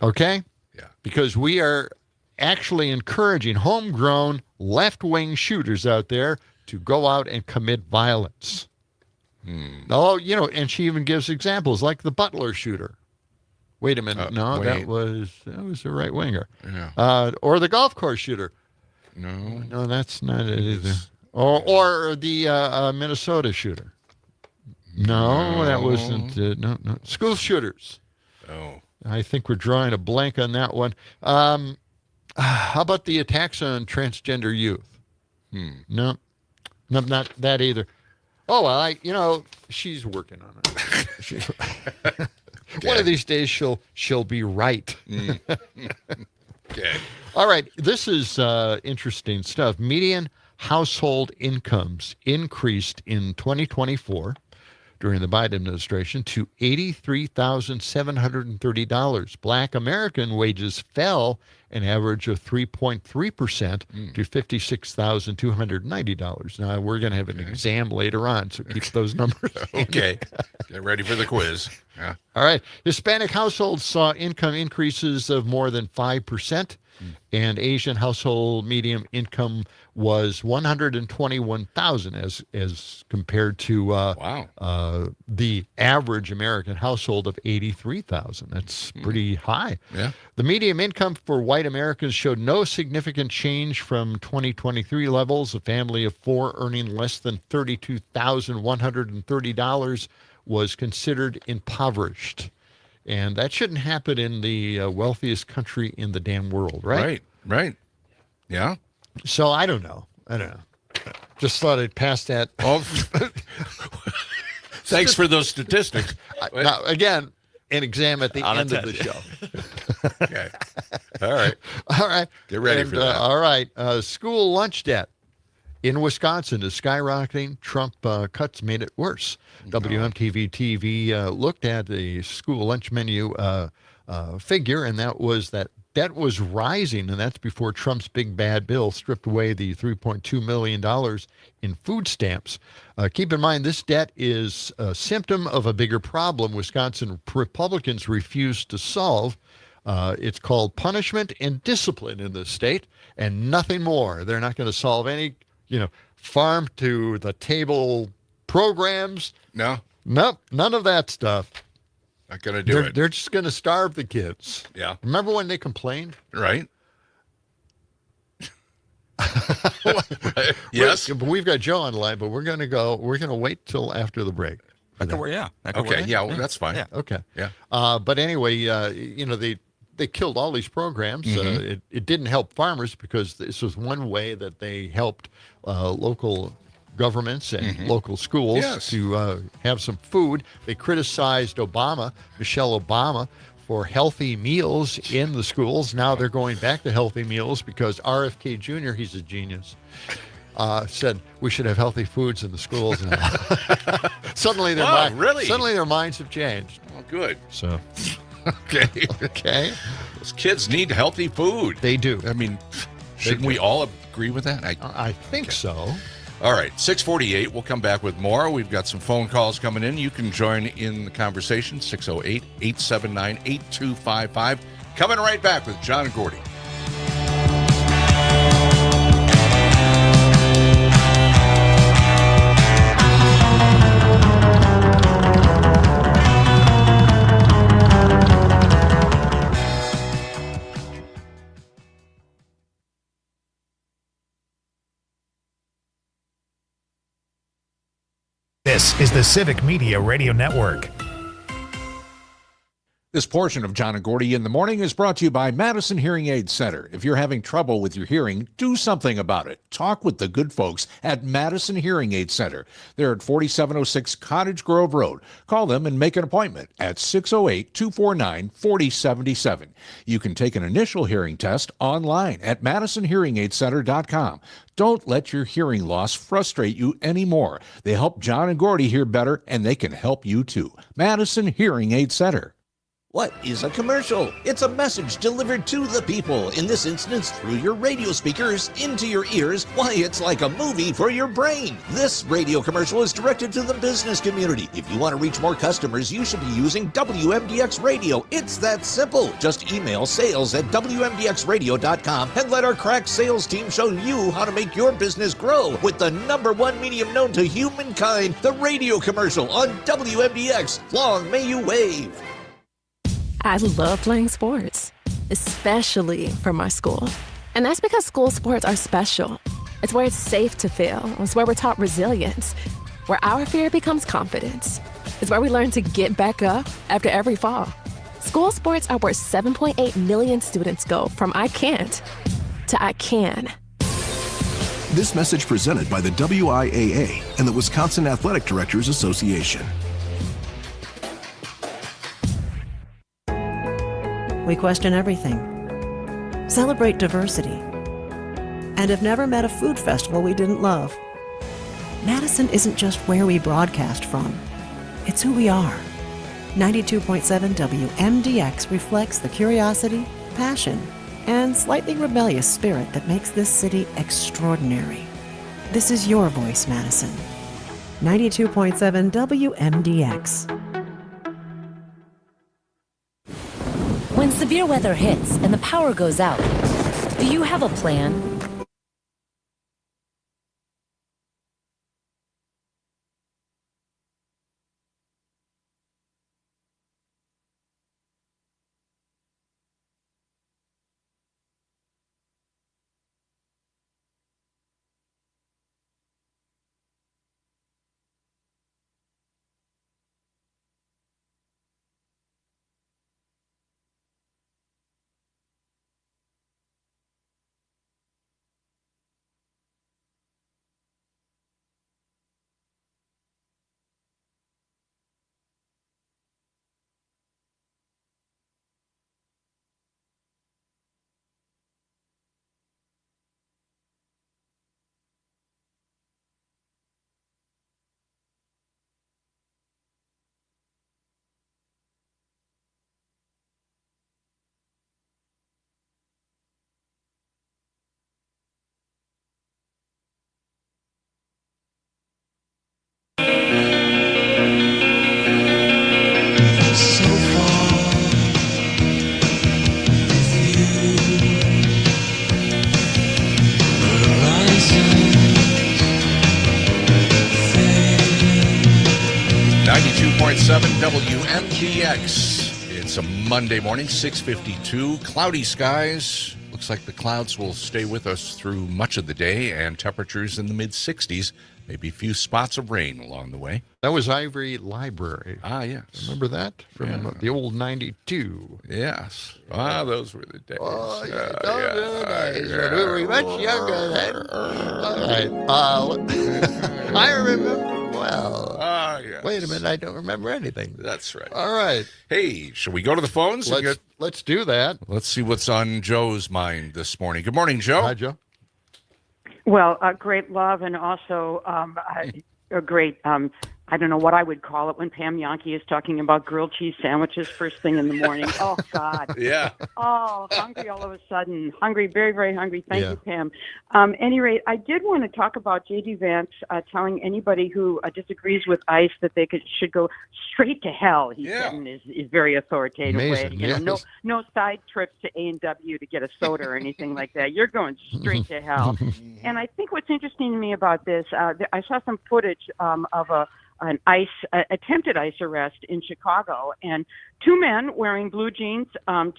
Okay? Yeah. Because we are actually encouraging homegrown left-wing shooters out there to go out and commit violence. Oh, and she even gives examples like the Butler shooter. Wait a minute. That was a right winger. Yeah. Or the golf course shooter. No, that's not it either. Or the Minnesota shooter. No, that wasn't. No. School shooters. Oh. I think we're drawing a blank on that one. How about the attacks on transgender youth? No, not that either. Oh, well, she's working on it. One of these days she'll be right. Okay. All right. This is interesting stuff. Median household incomes increased in 2024 during the Biden administration to $83,730. Black American wages fell an average of 3.3% to $56,290. Now, we're going to have an exam later on, so keep those numbers. Okay. Get ready for the quiz. Yeah. All right. Hispanic households saw income increases of more than 5%, and Asian household median income was $121,000 as compared to the average American household of $83,000. That's pretty high. Yeah. The median income for white Americans showed no significant change from 2023 levels. A family of four earning less than $32,130 was considered impoverished. And that shouldn't happen in the wealthiest country in the damn world, right? Right. Yeah. So I don't know. Just thought I'd pass that. Oh, thanks for those statistics. Now, again, an exam at the end of the show. Okay. All right. Get ready for that. All right. School lunch debt in Wisconsin is skyrocketing. Trump cuts made it worse. WMTV TV looked at the school lunch menu figure, and that debt was rising, and that's before Trump's big bad bill stripped away the $3.2 million in food stamps. Keep in mind, this debt is a symptom of a bigger problem Wisconsin Republicans refuse to solve. It's called punishment and discipline in this state, and nothing more. They're not going to solve any, farm to the table programs. No. Nope, none of that stuff. Not going to do it. They're just going to starve the kids. Yeah. Remember when they complained? Right. Yes. We've got Joe on the line, but we're going to wait till after the break. Okay. Yeah. Well, that's fine. Yeah. Okay. Yeah. But anyway, they killed all these programs. It didn't help farmers because this was one way that they helped local governments and local schools to have some food. They criticized Michelle Obama, for healthy meals in the schools. Now they're going back to healthy meals because RFK Jr., he's a genius, said we should have healthy foods in the schools now. Suddenly their minds have changed. Oh, good. So, okay. Those kids need healthy food. They do. I mean, shouldn't we all agree with that? I think so. All right, 6:48. We'll come back with more. We've got some phone calls coming in. You can join in the conversation, 608-879-8255. Coming right back with John and Gordy. This is the Civic Media Radio Network. This portion of John and Gordy in the Morning is brought to you by Madison Hearing Aid Center. If you're having trouble with your hearing, do something about it. Talk with the good folks at Madison Hearing Aid Center. They're at 4706 Cottage Grove Road. Call them and make an appointment at 608-249-4077. You can take an initial hearing test online at MadisonHearingAidCenter.com. Don't let your hearing loss frustrate you anymore. They help John and Gordy hear better, and they can help you too. Madison Hearing Aid Center. What is a commercial? It's a message delivered to the people, in this instance through your radio speakers, into your ears. Why, it's like a movie for your brain. This radio commercial is directed to the business community. If you want to reach more customers, you should be using WMDX Radio. It's that simple. Just email sales@WMDXradio.com and let our crack sales team show you how to make your business grow with the #1 medium known to humankind, the radio commercial on WMDX. Long may you wave. I love playing sports, especially for my school. And that's because school sports are special. It's where it's safe to fail. It's where we're taught resilience, where our fear becomes confidence. It's where we learn to get back up after every fall. School sports are where 7.8 million students go from I can't to I can. This message presented by the WIAA and the Wisconsin Athletic Directors Association. We question everything. Celebrate diversity. and have never met a food festival we didn't love. Madison isn't just where we broadcast from. It's who we are. 92.7 WMDX reflects the curiosity, passion, and slightly rebellious spirit that makes this city extraordinary. This is your voice, Madison. 92.7 WMDX. When severe weather hits and the power goes out, do you have a plan? WMDX. It's a Monday morning, 6:52. Cloudy skies. Looks like the clouds will stay with us through much of the day, and temperatures in the mid-60s. Maybe a few spots of rain along the way. That was Ivory Library. Ah, yes. Remember that? From the old 92. Yes. Ah, those were the days. Oh, yeah, those were the days. When we were much younger then. All right. I remember well. Ah, yes. Wait a minute, I don't remember anything. That's right. All right. Hey, shall we go to the phones? Let's do that. Let's see what's on Joe's mind this morning. Good morning, Joe. Hi, Joe. Well, great love, and also a great, I don't know what I would call it when Pam Yankee is talking about grilled cheese sandwiches first thing in the morning. Oh, God. Yeah. Oh, hungry all of a sudden. Hungry, very, very hungry. Thank you, Pam. Any rate, I did want to talk about J.D. Vance telling anybody who disagrees with ICE that they should go straight to hell, he said in his very authoritative Amazing. way. You know, no side trips to A&W to get a soda or anything like that. You're going straight to hell. And I think what's interesting to me about this, I saw some footage of an attempted ICE arrest in Chicago, and two men wearing blue jeans,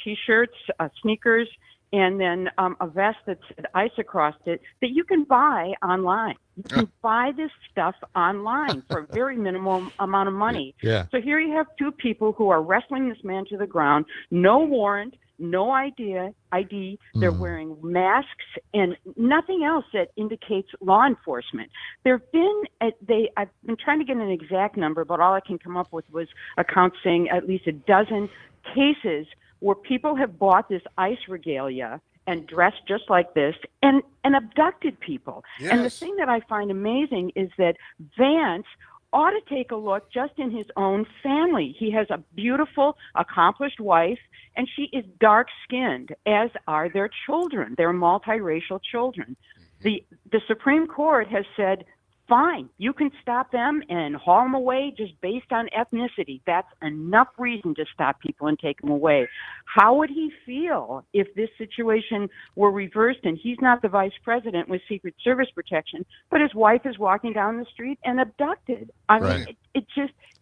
T-shirts, sneakers, and then a vest that said ICE across it that you can buy online. You can buy this stuff online for a very minimal amount of money. Yeah. So here you have two people who are wrestling this man to the ground, no warrant, no ID. They're wearing masks and nothing else that indicates law enforcement. I've been trying to get an exact number, but all I can come up with was accounts saying at least a dozen cases where people have bought this ICE regalia and dressed just like this and abducted people. Yes. And the thing that I find amazing is that Vance ought to take a look just in his own family. He has a beautiful, accomplished wife, and she is dark-skinned, as are their children. They're multiracial children. The Supreme Court has said, fine, you can stop them and haul them away just based on ethnicity. That's enough reason to stop people and take them away. How would he feel if this situation were reversed and he's not the vice president with Secret Service protection, but his wife is walking down the street and abducted? I mean,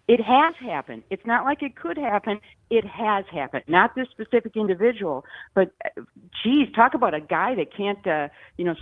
it has happened. It's not like it could happen. It has happened. Not this specific individual, but geez, talk about a guy that can't,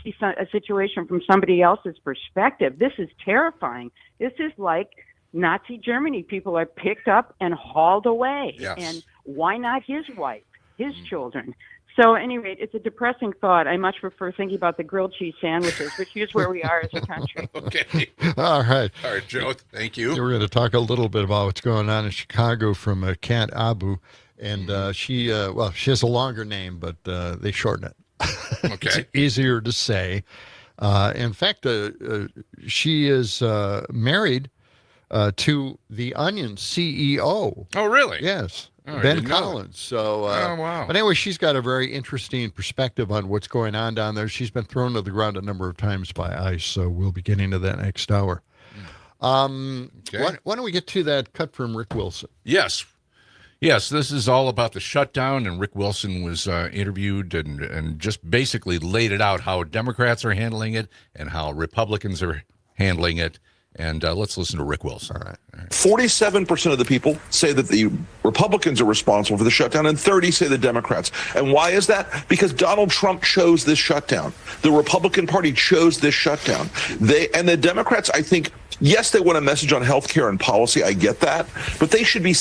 see a situation from somebody else's perspective. This is terrifying. This is like Nazi Germany. People are picked up and hauled away. Yes. And why not his wife, his children? So anyway, it's a depressing thought. I much prefer thinking about the grilled cheese sandwiches, which is where we are as a country. Okay. All right. All right, Joe. Thank you. We're going to talk a little bit about what's going on in Chicago from Kat Abu. And she has a longer name, but they shorten it. Okay. It's easier to say. In fact, she is married to the Onion CEO. Oh, really? Yes. Oh, Ben Collins. So, wow. But anyway, she's got a very interesting perspective on what's going on down there. She's been thrown to the ground a number of times by ICE, so we'll be getting to that next hour. Okay. Why don't we get to that cut from Rick Wilson? Yes. Yes, this is all about the shutdown, and Rick Wilson was interviewed and just basically laid it out how Democrats are handling it and how Republicans are handling it. And let's listen to Rick Wilson. All right. 47% of the people say that the Republicans are responsible for the shutdown, and 30% say the Democrats. And why is that? Because Donald Trump chose this shutdown. The Republican Party chose this shutdown. The Democrats, I think, yes, they want a message on health care and policy. I get that. But they should be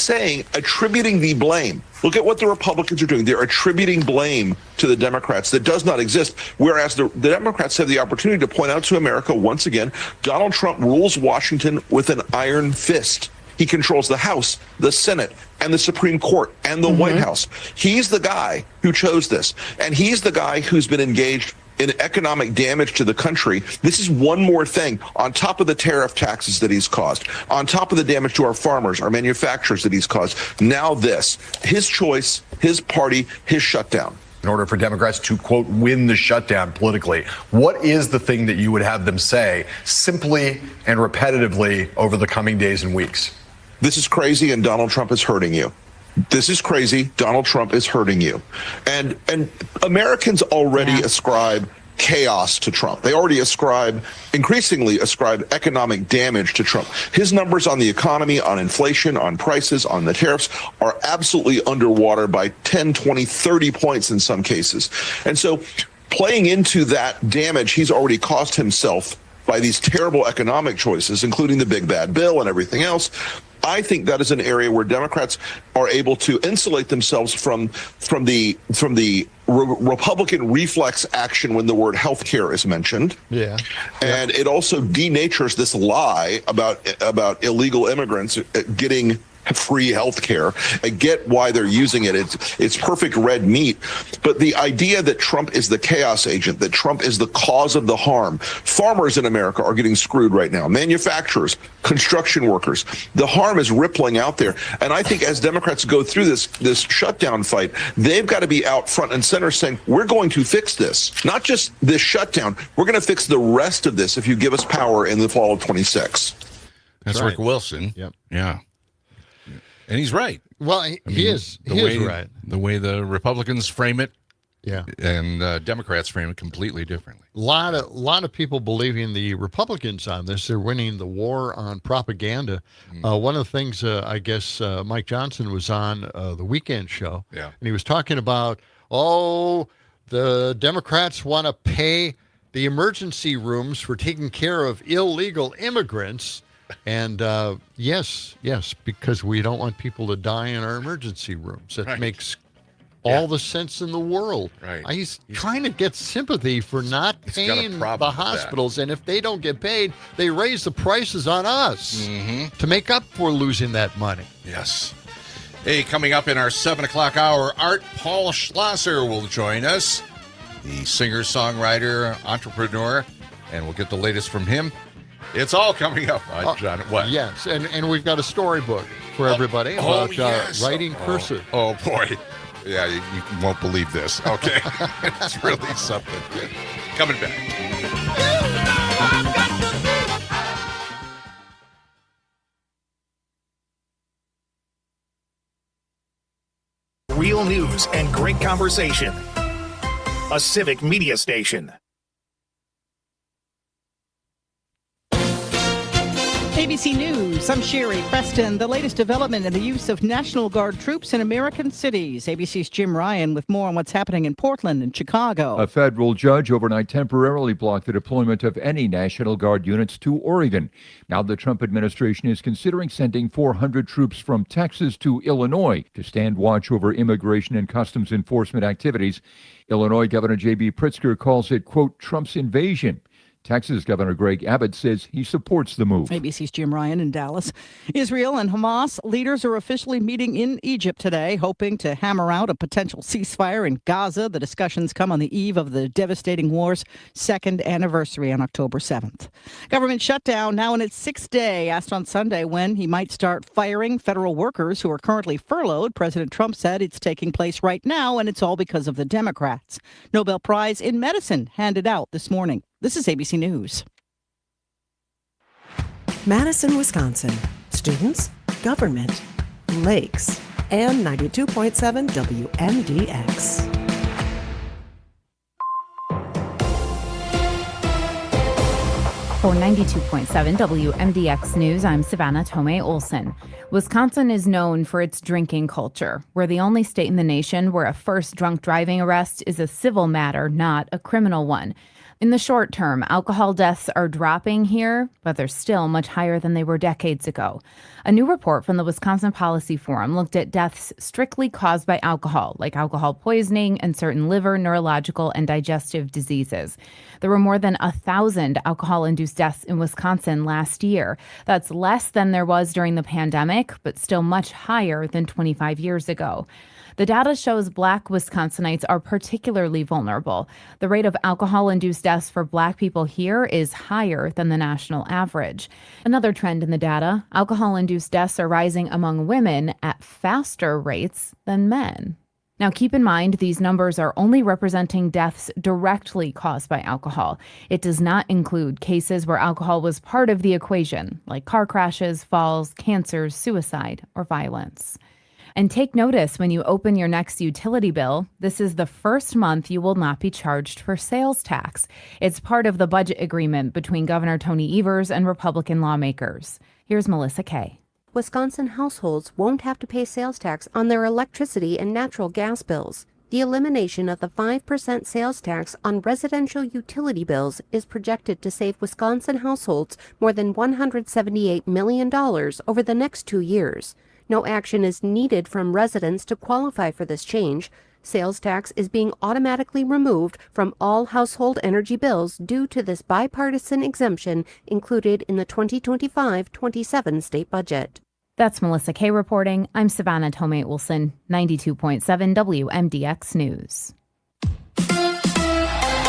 attributing the blame. Look at what the Republicans are doing. They're attributing blame to the Democrats that does not exist, whereas the Democrats have the opportunity to point out to America, once again, Donald Trump rules Washington with an iron fist. He controls the House, the Senate, and the Supreme Court, and the White House. He's the guy who chose this, and he's the guy who's been engaged in economic damage to the country. This is one more thing on top of the tariff taxes that he's caused, on top of the damage to our farmers, our manufacturers that he's caused. Now this, his choice, his party, his shutdown. In order for Democrats to, quote, win the shutdown politically, what is the thing that you would have them say simply and repetitively over the coming days and weeks? This is crazy, and Donald Trump is hurting you. This is crazy. Donald Trump is hurting you. And Americans already ascribe chaos to Trump. They already increasingly ascribe economic damage to Trump. His numbers on the economy, on inflation, on prices, on the tariffs are absolutely underwater by 10, 20, 30 points in some cases. And so playing into that damage he's already caused himself by these terrible economic choices, including the big bad bill and everything else, I think that is an area where Democrats are able to insulate themselves from the Republican reflex action when the word health care is mentioned. Yeah. And it also denatures this lie about illegal immigrants getting free health care. I get why they're using it. It's perfect red meat. But the idea that Trump is the chaos agent, that Trump is the cause of the harm. Farmers in America are getting screwed right now. Manufacturers, construction workers. The harm is rippling out there. And I think as Democrats go through this shutdown fight, they've got to be out front and center saying, we're going to fix this. Not just this shutdown. We're going to fix the rest of this if you give us power in the fall of 26. That's right. Rick Wilson. Yep. Yeah. And he's right. Well, he is right. The way the Republicans frame it, yeah, and Democrats frame it completely differently. A lot of people believing the Republicans on this. They're winning the war on propaganda. One of the things I guess Mike Johnson was on the weekend show, and he was talking about, the Democrats want to pay the emergency rooms for taking care of illegal immigrants. And yes, because we don't want people to die in our emergency rooms. That makes all the sense in the world. Right. He's trying to get sympathy for not paying the hospitals. And if they don't get paid, they raise the prices on us to make up for losing that money. Yes. Hey, coming up in our 7 o'clock hour, Art Paul Schlosser will join us, the singer, songwriter, entrepreneur, and we'll get the latest from him. It's all coming up, John. What? Yes, and we've got a storybook for everybody about writing cursive. Oh, boy. Yeah, you won't believe this. Okay. It's really something. Coming back. Real news and great conversation. A civic media station. ABC News, I'm Sherry Preston. The latest development in the use of National Guard troops in American cities. ABC's Jim Ryan with more on what's happening in Portland and Chicago. A federal judge overnight temporarily blocked the deployment of any National Guard units to Oregon. Now the Trump administration is considering sending 400 troops from Texas to Illinois to stand watch over immigration and customs enforcement activities. Illinois Governor J.B. Pritzker calls it, quote, Trump's invasion. Texas Governor Greg Abbott says he supports the move. ABC's Jim Ryan in Dallas. Israel and Hamas leaders are officially meeting in Egypt today, hoping to hammer out a potential ceasefire in Gaza. The discussions come on the eve of the devastating war's second anniversary on October 7th. Government shutdown now in its sixth day. Asked on Sunday when he might start firing federal workers who are currently furloughed, President Trump said it's taking place right now, and it's all because of the Democrats. Nobel Prize in Medicine handed out this morning. This is ABC News. Madison, Wisconsin. Students, government, lakes, and 92.7 WMDX. For 92.7 WMDX News, I'm Savannah Tomei Olson. Wisconsin is known for its drinking culture. We're the only state in the nation where a first drunk driving arrest is a civil matter, not a criminal one. In the short term, alcohol deaths are dropping here, but they're still much higher than they were decades ago. A new report from the Wisconsin Policy Forum looked at deaths strictly caused by alcohol, like alcohol poisoning and certain liver, neurological, and digestive diseases. There were more than 1,000 alcohol-induced deaths in Wisconsin last year. That's less than there was during the pandemic, but still much higher than 25 years ago. The data shows Black Wisconsinites are particularly vulnerable. The rate of alcohol-induced deaths for Black people here is higher than the national average. Another trend in the data, alcohol-induced deaths are rising among women at faster rates than men. Now, keep in mind, these numbers are only representing deaths directly caused by alcohol. It does not include cases where alcohol was part of the equation, like car crashes, falls, cancers, suicide, or violence. And take notice when you open your next utility bill, this is the first month you will not be charged for sales tax. It's part of the budget agreement between Governor Tony Evers and Republican lawmakers. Here's Melissa Kay. Wisconsin households won't have to pay sales tax on their electricity and natural gas bills. The elimination of the 5% sales tax on residential utility bills is projected to save Wisconsin households more than $178 million over the next 2 years. No action is needed from residents to qualify for this change. Sales tax is being automatically removed from all household energy bills due to this bipartisan exemption included in the 2025-27 state budget. That's Melissa Kay reporting. I'm Savannah Tomei Olson, 92.7 WMDX News.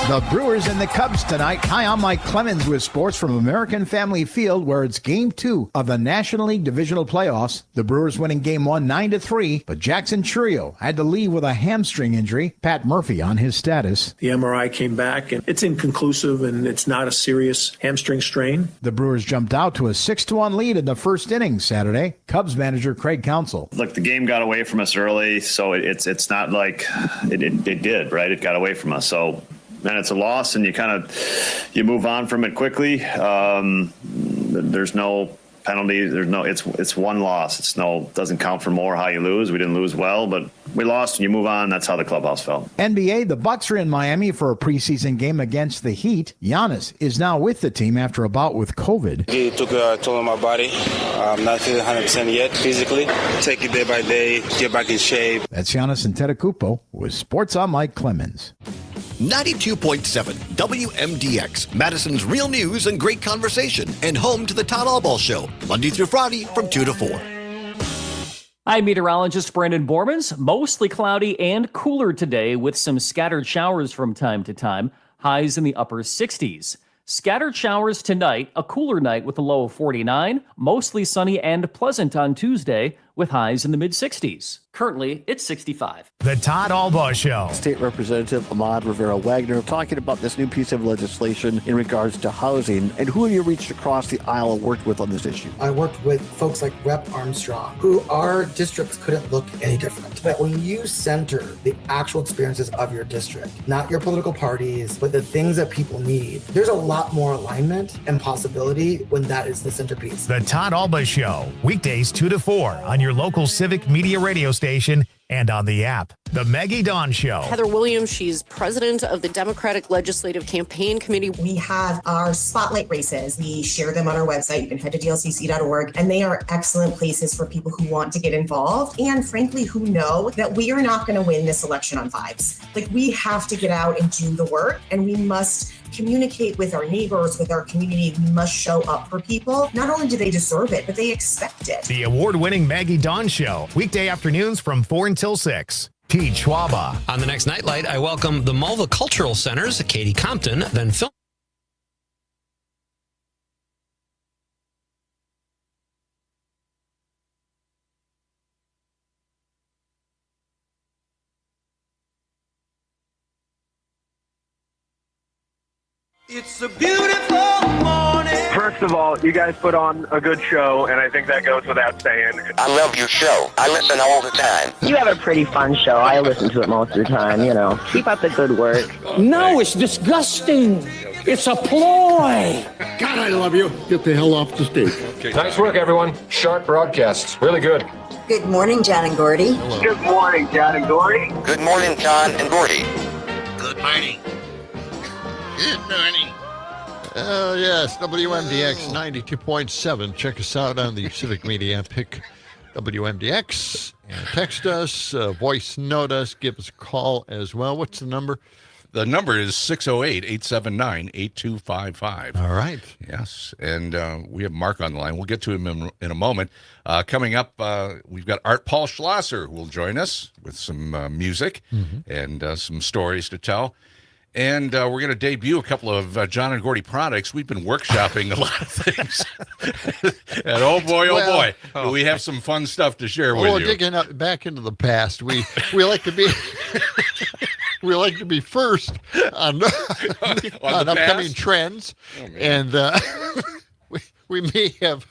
The Brewers and the Cubs tonight. Hi, I'm Mike Clemens with sports from American Family Field, where it's Game 2 of the National League Divisional Playoffs. The Brewers winning Game 1 9-3, but Jackson Churio had to leave with a hamstring injury. Pat Murphy on his status. The MRI came back, and it's inconclusive, and it's not a serious hamstring strain. The Brewers jumped out to a 6-1 lead in the first inning Saturday. Cubs manager Craig Counsell. Look, the game got away from us early, so it's not like it did, right? It got away from us, so... And it's a loss, and you move on from it quickly. There's no penalty. It's one loss. Doesn't count for more how you lose. We didn't lose well, but we lost and you move on. That's how the clubhouse felt. NBA, the Bucks are in Miami for a preseason game against the Heat. Giannis is now with the team after a bout with COVID. He took a toll on my body. I'm not feeling 100% yet physically. Take it day by day, get back in shape. That's Giannis Antetokounmpo with Sports. I'm Mike Clemens. 92.7 WMDX, Madison's real news and great conversation, and home to the Todd Allball Show, Monday through Friday from 2 to 4. I'm meteorologist Brandon Bormans. Mostly cloudy and cooler today with some scattered showers from time to time, highs in the upper 60s. Scattered showers tonight, a cooler night with a low of 49, mostly sunny and pleasant on Tuesday with highs in the mid-60s. Currently, it's 65. The Todd Allball Show. State Representative Ahmad Rivera-Wagner talking about this new piece of legislation in regards to housing, and who have you reached across the aisle and worked with on this issue? I worked with folks like Rep. Armstrong, who our districts couldn't look any different. But when you center the actual experiences of your district, not your political parties, but the things that people need, there's a lot more alignment and possibility when that is the centerpiece. The Todd Allball Show, weekdays 2 to 4 on your local civic media radio station and on the app. The Maggie Dawn Show. Heather Williams, she's president of the Democratic Legislative Campaign Committee. We have our spotlight races. We share them on our website. You can head to dlcc.org, and they are excellent places for people who want to get involved and, frankly, who know that we are not going to win this election on vibes. Like, we have to get out and do the work, and we must communicate with our neighbors, with our community. We must show up for people. Not only do they deserve it, but they expect it. The award-winning Maggie Dawn Show, weekday afternoons from 4 until 6. Pete Schwaba. On the next Nightlight, I welcome the Mulva Cultural Center's Katie Compton, then film. It's a beautiful morning. First of all, you guys put on a good show, and I think that goes without saying. I love your show. I listen all the time. You have a pretty fun show. I listen to it most of the time, you know. Keep up the good work. No, it's disgusting. It's a ploy. God, I love you. Get the hell off the stage. Okay. Nice work, everyone. Sharp broadcasts. Really good. Good morning, John and Gordy. Hello. Good morning, John and Gordy. Good morning, John and Gordy. Good morning. Good morning. Oh, yes, WMDX 92.7. Check us out on the Civic Media app. Pick WMDX and text us, voice note us, give us a call as well. What's the number? The number is 608-879-8255. All right. Yes, and we have Mark on the line. We'll get to him in a moment. Coming up, we've got Art Paul Schlosser who will join us with some music and some stories to tell. And we're going to debut a couple of John and Gordy products. We've been workshopping a lot of things. And oh boy, do we have some fun stuff to share with you. Well, digging back into the past, we like to be we like to be first on upcoming trends, and we may have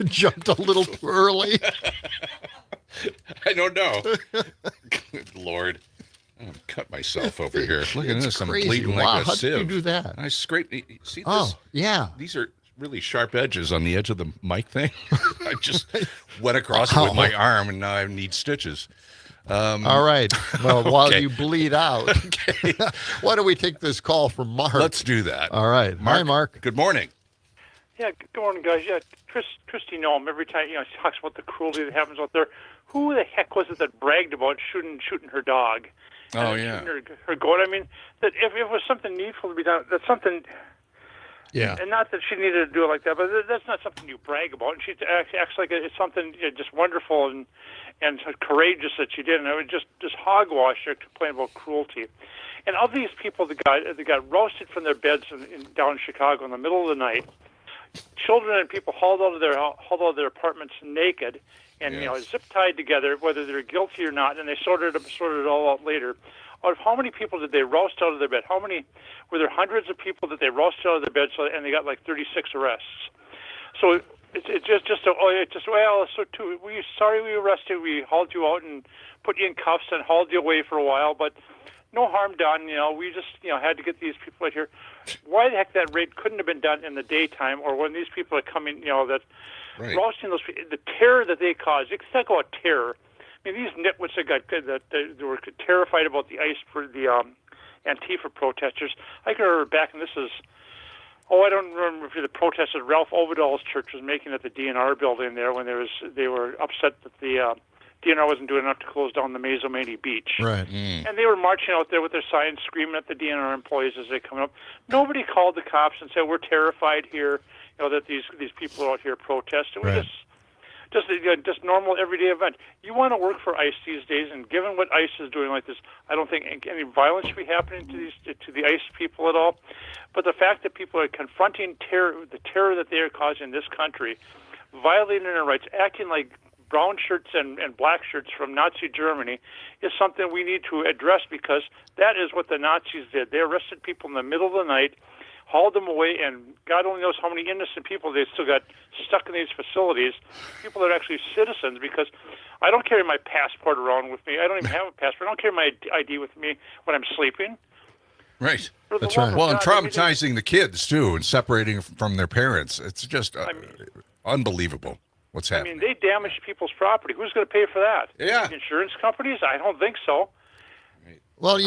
jumped a little too early. I don't know. Good Lord. I'm cut myself over here. Look at this. Crazy. I'm bleeding wow. like a How sieve. How did you do that? I scraped. See this? Oh, yeah. These are really sharp edges on the edge of the mic thing. I just went across it with my arm, and now I need stitches. All right. Well, while you bleed out, why don't we take this call from Mark? Let's do that. All right. Mark, hi, Mark. Good morning. Yeah, good morning, guys. Yeah, Christy Noem, every time, she talks about the cruelty that happens out there. Who the heck was it that bragged about shooting her dog? Oh, yeah. Her goat. I mean, that if it was something needful to be done, that's something. Yeah. And not that she needed to do it like that, but that's not something you brag about. And she acts like it's something just wonderful and courageous that she did. And I would just hogwash her, complain about cruelty. And of these people that got roasted from their beds down in Chicago in the middle of the night, children and people hauled out of their apartments naked. And zip tied together, whether they're guilty or not, and they sorted it all out later. Out of how many people did they roast out of their bed? How many were there? Hundreds of people that they roasted out of their bed, and they got like 36 arrests. So so too. We sorry we arrested. We hauled you out and put you in cuffs and hauled you away for a while, but no harm done. We just had to get these people out here. Why the heck that raid couldn't have been done in the daytime or when these people are coming? That. Right. Roasting those people, the terror that they caused. It's not about terror. I mean, these nitwits that they were terrified about the ICE for the Antifa protesters. I can remember back, and this is, I don't remember if the protest that Ralph Overdall's church was making at the DNR building there when they were upset that the DNR wasn't doing enough to close down the Mazomanie Beach. Right. And they were marching out there with their signs, screaming at the DNR employees as they come up. Nobody called the cops and said, "We're terrified here." That these people are out here protesting. Right. Just normal everyday event. You want to work for ICE these days, and given what ICE is doing like this, I don't think any violence should be happening to the ICE people at all. But the fact that people are confronting the terror that they are causing in this country, violating their rights, acting like brown shirts and black shirts from Nazi Germany, is something we need to address because that is what the Nazis did. They arrested people in the middle of the night, hauled them away, and God only knows how many innocent people they still got stuck in these facilities, people that are actually citizens, because I don't carry my passport around with me. I don't even have a passport. I don't carry my ID with me when I'm sleeping. Right. That's right. Well, and traumatizing the kids, too, and separating them from their parents. It's just unbelievable what's happening. I mean, they damaged people's property. Who's going to pay for that? Yeah. The insurance companies? I don't think so. Well,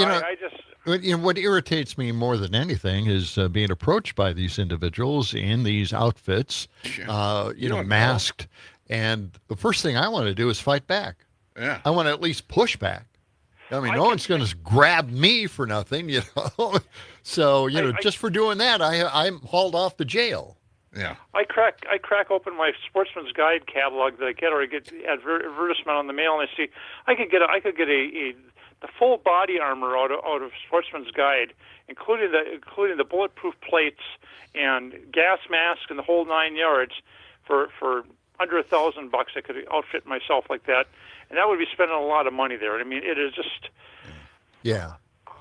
what irritates me more than anything is being approached by these individuals in these outfits, masked. And the first thing I want to do is fight back. Yeah. I want to at least push back. I mean, no one's going to grab me for nothing, you know. So, you know, just for doing that, I'm hauled off to jail. Yeah. I crack open my Sportsman's Guide catalog that I get, or I get advertisement on the mail, and I see I could get the full body armor out of Sportsman's Guide, including the bulletproof plates and gas mask and the whole 9 yards for under $1,000. I could outfit myself like that, and that would be spending a lot of money there. I mean, it is just. Yeah.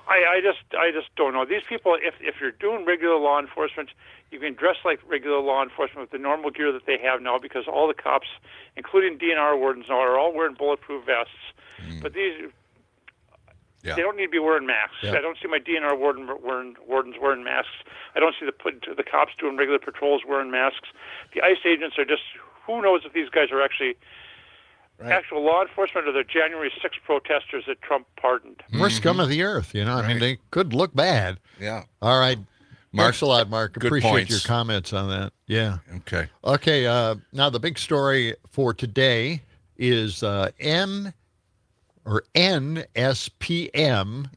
I just don't know. These people, if you're doing regular law enforcement, you can dress like regular law enforcement with the normal gear that they have now, because all the cops, including DNR wardens now, are all wearing bulletproof vests. But these, they don't need to be wearing masks. I don't see my DNR wardens wearing masks. I don't see the cops doing regular patrols wearing masks. The ICE agents are just, who knows if these guys are actually actual law enforcement or the January 6th protesters that Trump pardoned. We're scum of the earth, you know. I mean, they could look bad. Yeah. All right. Thanks a lot, Mark. Good Appreciate points. your comments on that. Yeah. Okay. Okay. Now the big story for today is NSPM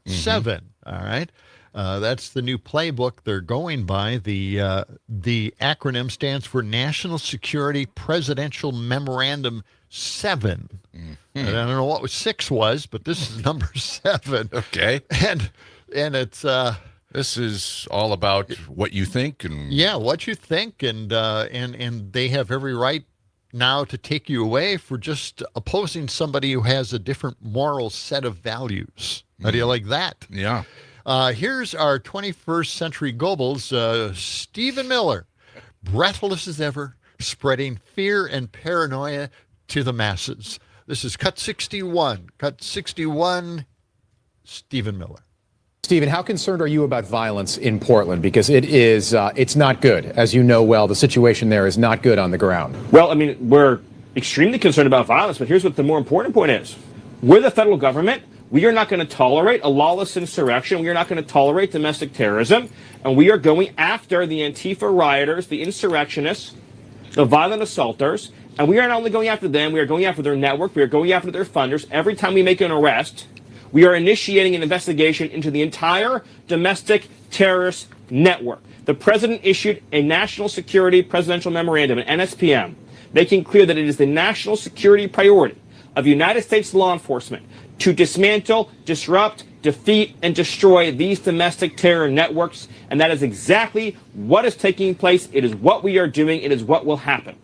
7. All right. That's the new playbook they're going by. The acronym stands for National Security Presidential Memorandum 7. I don't know what 6 was, but this is number 7. Okay. And it's this is all about what you think and what you think, and they have every right now to take you away for just opposing somebody who has a different moral set of values. How do you like that? Yeah. Here's our 21st century Goebbels, Stephen Miller, breathless as ever, spreading fear and paranoia to the masses. This is Cut 61. Cut 61, Stephen Miller. Stephen, how concerned are you about violence in Portland? Because it's not good. As you know well, the situation there is not good on the ground. Well, I mean, we're extremely concerned about violence, but here's what the more important point is. We're the federal government. We are not going to tolerate a lawless insurrection. We are not going to tolerate domestic terrorism. And we are going after the Antifa rioters, the insurrectionists, the violent assaulters. And we are not only going after them, we are going after their network. We are going after their funders. Every time we make an arrest, we are initiating an investigation into the entire domestic terrorist network. The president issued a national security presidential memorandum, an NSPM, making clear that it is the national security priority of United States law enforcement to dismantle, disrupt, defeat, and destroy these domestic terror networks. And that is exactly what is taking place. It is what we are doing. It is what will happen.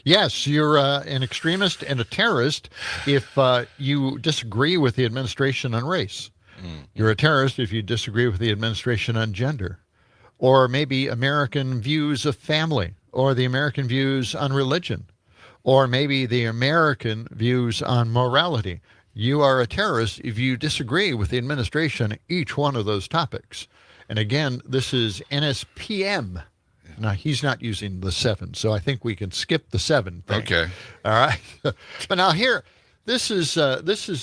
Yes, you're an extremist and a terrorist if you disagree with the administration on race. You're a terrorist if you disagree with the administration on gender, or maybe American views of family, or the American views on religion, or maybe the American views on morality. You are a terrorist if you disagree with the administration on each one of those topics. And again, this is NSPM. Now, he's not using the 7, so I think we can skip the 7 thing. Okay. All right. But now here, this is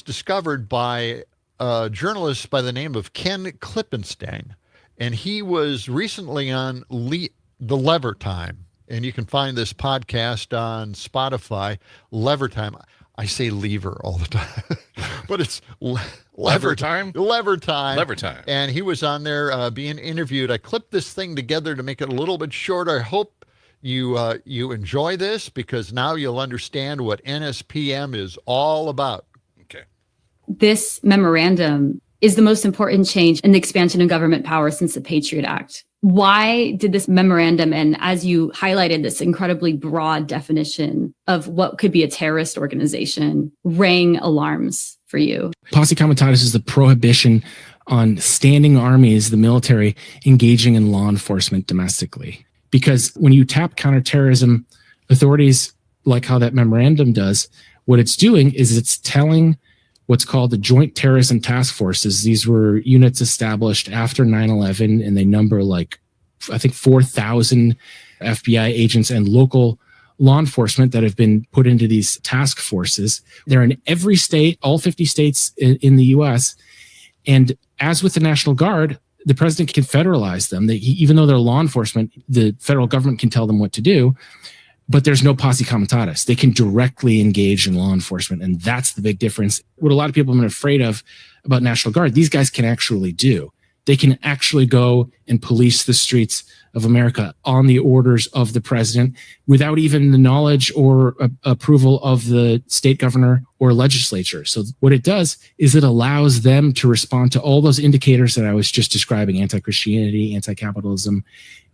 discovered by a journalist by the name of Ken Klippenstein, and he was recently on The Lever Time, and you can find this podcast on Spotify, Lever Time. I say lever all the time, but it's Lever Time? Lever Time. Lever Time. And he was on there being interviewed. I clipped this thing together to make it a little bit shorter. I hope you enjoy this, because now you'll understand what NSPM is all about. Okay. This memorandum is the most important change in the expansion of government power since the Patriot Act. Why did this memorandum, and as you highlighted, this incredibly broad definition of what could be a terrorist organization, ring alarms for you? Posse Comitatus is the prohibition on standing armies, the military, engaging in law enforcement domestically. Because when you tap counterterrorism authorities, like how that memorandum does, what it's doing is it's telling what's called the Joint Terrorism Task Forces. These were units established after 9/11, and they number I think 4,000 FBI agents and local law enforcement that have been put into these task forces. They're in every state, all 50 states in the U.S. And as with the National Guard, the president can federalize them. Even though they're law enforcement, the federal government can tell them what to do. but there's no posse comitatus. They can directly engage in law enforcement. And that's the big difference. What a lot of people have been afraid of about National Guard, these guys can actually do. They can actually go and police the streets of America on the orders of the president without even the knowledge or approval of the state governor or legislature. So what it does is it allows them to respond to all those indicators that I was just describing: anti-Christianity, anti-capitalism,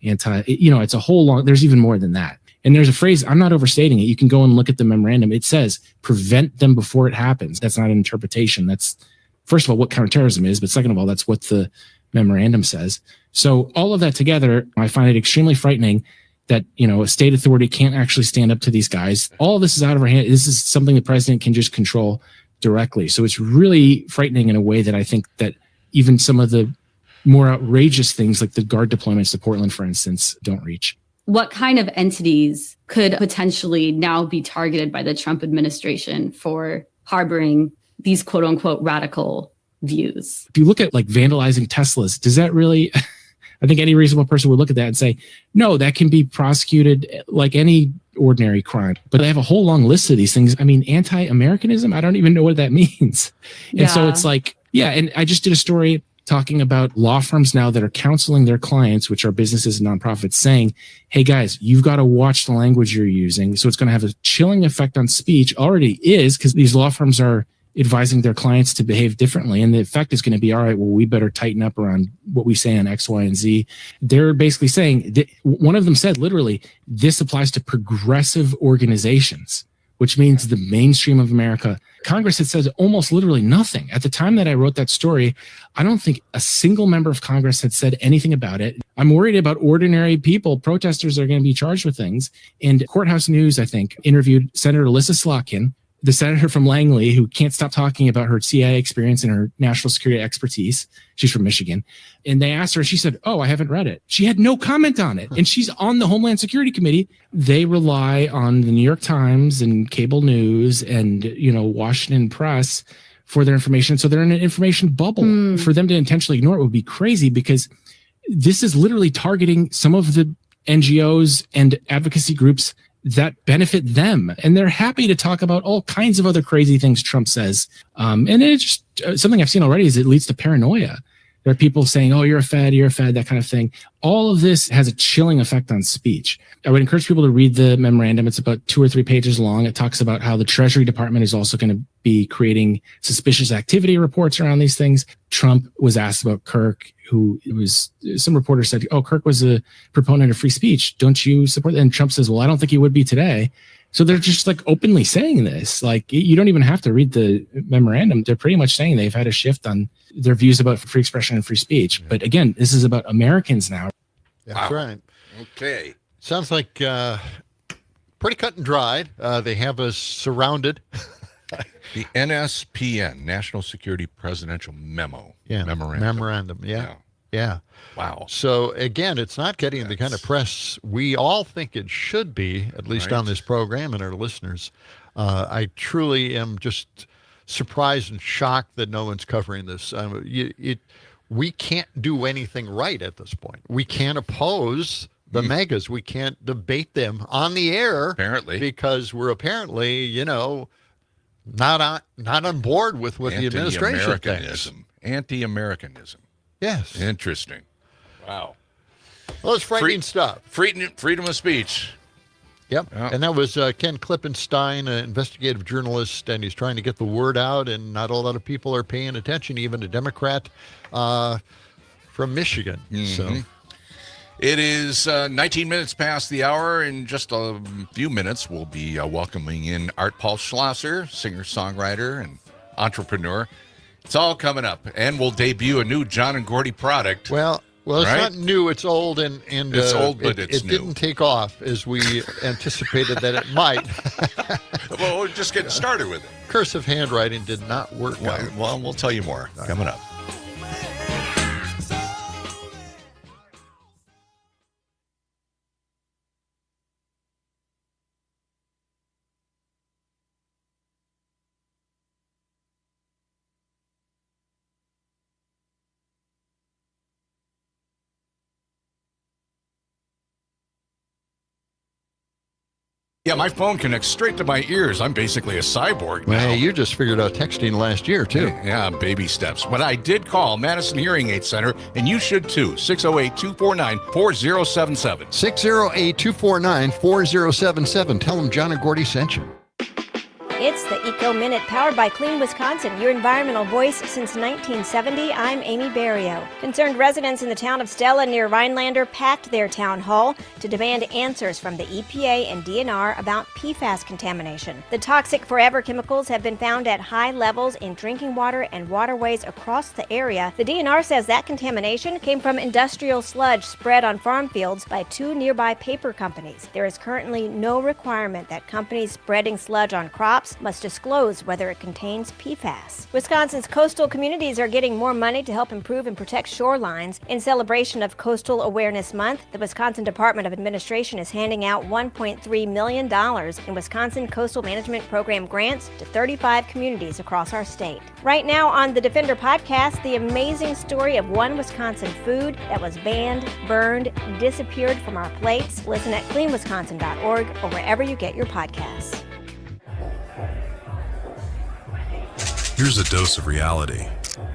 it's a whole long, there's even more than that. And there's a phrase, I'm not overstating it. You can go and look at the memorandum. It says, prevent them before it happens. That's not an interpretation. That's, first of all, what counterterrorism is, but second of all, that's what the memorandum says. So all of that together, I find it extremely frightening that, a state authority can't actually stand up to these guys. All of this is out of our hand. This is something the president can just control directly. So it's really frightening in a way that I think that even some of the more outrageous things like the Guard deployments to Portland, for instance, don't reach. What kind of entities could potentially now be targeted by the Trump administration for harboring these quote unquote radical views? If you look at like vandalizing Teslas, does that really, I think any reasonable person would look at that and say, no, that can be prosecuted like any ordinary crime. But they have a whole long list of these things. I mean, anti-Americanism, I don't even know what that means. And so it's like, and I just did a story talking about law firms now that are counseling their clients, which are businesses and nonprofits, saying, hey guys, you've got to watch the language you're using. So it's going to have a chilling effect on speech. Already is, because these law firms are advising their clients to behave differently. And the effect is going to be, all right, well, we better tighten up around what we say on X, Y, and Z. They're basically saying that one of them said, literally, this applies to progressive organizations, which means the mainstream of America. Congress had said almost literally nothing. At the time that I wrote that story, I don't think a single member of Congress had said anything about it. I'm worried about ordinary people. Protesters are going to be charged with things. And Courthouse News, I think, interviewed Senator Alyssa Slotkin, the senator from Langley, who can't stop talking about her CIA experience and her national security expertise. She's from Michigan. And they asked her, she said, oh, I haven't read it. She had no comment on it. And she's on the Homeland Security Committee. They rely on the New York Times and cable news and, Washington Press for their information. So they're in an information bubble. For them to intentionally ignore it would be crazy, because this is literally targeting some of the NGOs and advocacy groups that benefit them. And they're happy to talk about all kinds of other crazy things Trump says. And it's just something I've seen already is it leads to paranoia. There are people saying, oh, you're a fed, that kind of thing. All of this has a chilling effect on speech. I would encourage people to read the memorandum. It's about 2 or 3 pages long. It talks about how the Treasury Department is also going to be creating suspicious activity reports around these things. Trump was asked about Kirk, some reporter said, oh, Kirk was a proponent of free speech. Don't you support that? And Trump says, well, I don't think he would be today. So they're just like openly saying this. Like, you don't even have to read the memorandum. They're pretty much saying they've had a shift on their views about free expression and free speech. But again, this is about Americans now. That's right. Okay. Sounds like pretty cut and dried. They have us surrounded. The NSPN, National Security Presidential Memo. Memorandum. Yeah. Wow. So again, it's not getting the kind of press we all think it should be, at least on this program and our listeners. I truly am just surprised and shocked that no one's covering this. We can't do anything right at this point. We can't oppose the megas. We can't debate them on the air, apparently, because we're apparently, not on board with what the administration thinks. Anti-Americanism. Yes. Interesting. Wow. Well, it's frightening stuff. Freedom of speech. Yep. And that was Ken Klippenstein, an investigative journalist, and he's trying to get the word out, and not a lot of people are paying attention, even a Democrat from Michigan. So it is 19 minutes past the hour. In just a few minutes, we'll be welcoming in Art Paul Schlosser, singer-songwriter and entrepreneur. It's all coming up, and we'll debut a new John and Gordy product. Well, it's not new. It's old, and it's old, but it's new. It didn't take off as we anticipated that it might. Well, we're just getting started with it. Cursive handwriting did not work out. Well, we'll tell you more coming up. Yeah, my phone connects straight to my ears. I'm basically a cyborg now. Well, hey, you just figured out texting last year, too. Yeah, baby steps. But I did call Madison Hearing Aid Center, and you should too. 608-249-4077. 608-249-4077. Tell them John and Gordy sent you. It's the Eco Minute, powered by Clean Wisconsin, your environmental voice since 1970. I'm Amy Barrio. Concerned residents in the town of Stella near Rhinelander packed their town hall to demand answers from the EPA and DNR about PFAS contamination. The toxic forever chemicals have been found at high levels in drinking water and waterways across the area. The DNR says that contamination came from industrial sludge spread on farm fields by 2 nearby paper companies. There is currently no requirement that companies spreading sludge on crops must disclose whether it contains PFAS. Wisconsin's coastal communities are getting more money to help improve and protect shorelines. In celebration of Coastal Awareness Month, the Wisconsin Department of Administration is handing out $1.3 million in Wisconsin Coastal Management Program grants to 35 communities across our state. Right now on the Defender podcast, the amazing story of one Wisconsin food that was banned, burned, disappeared from our plates. Listen at cleanwisconsin.org or wherever you get your podcasts. Here's a dose of reality.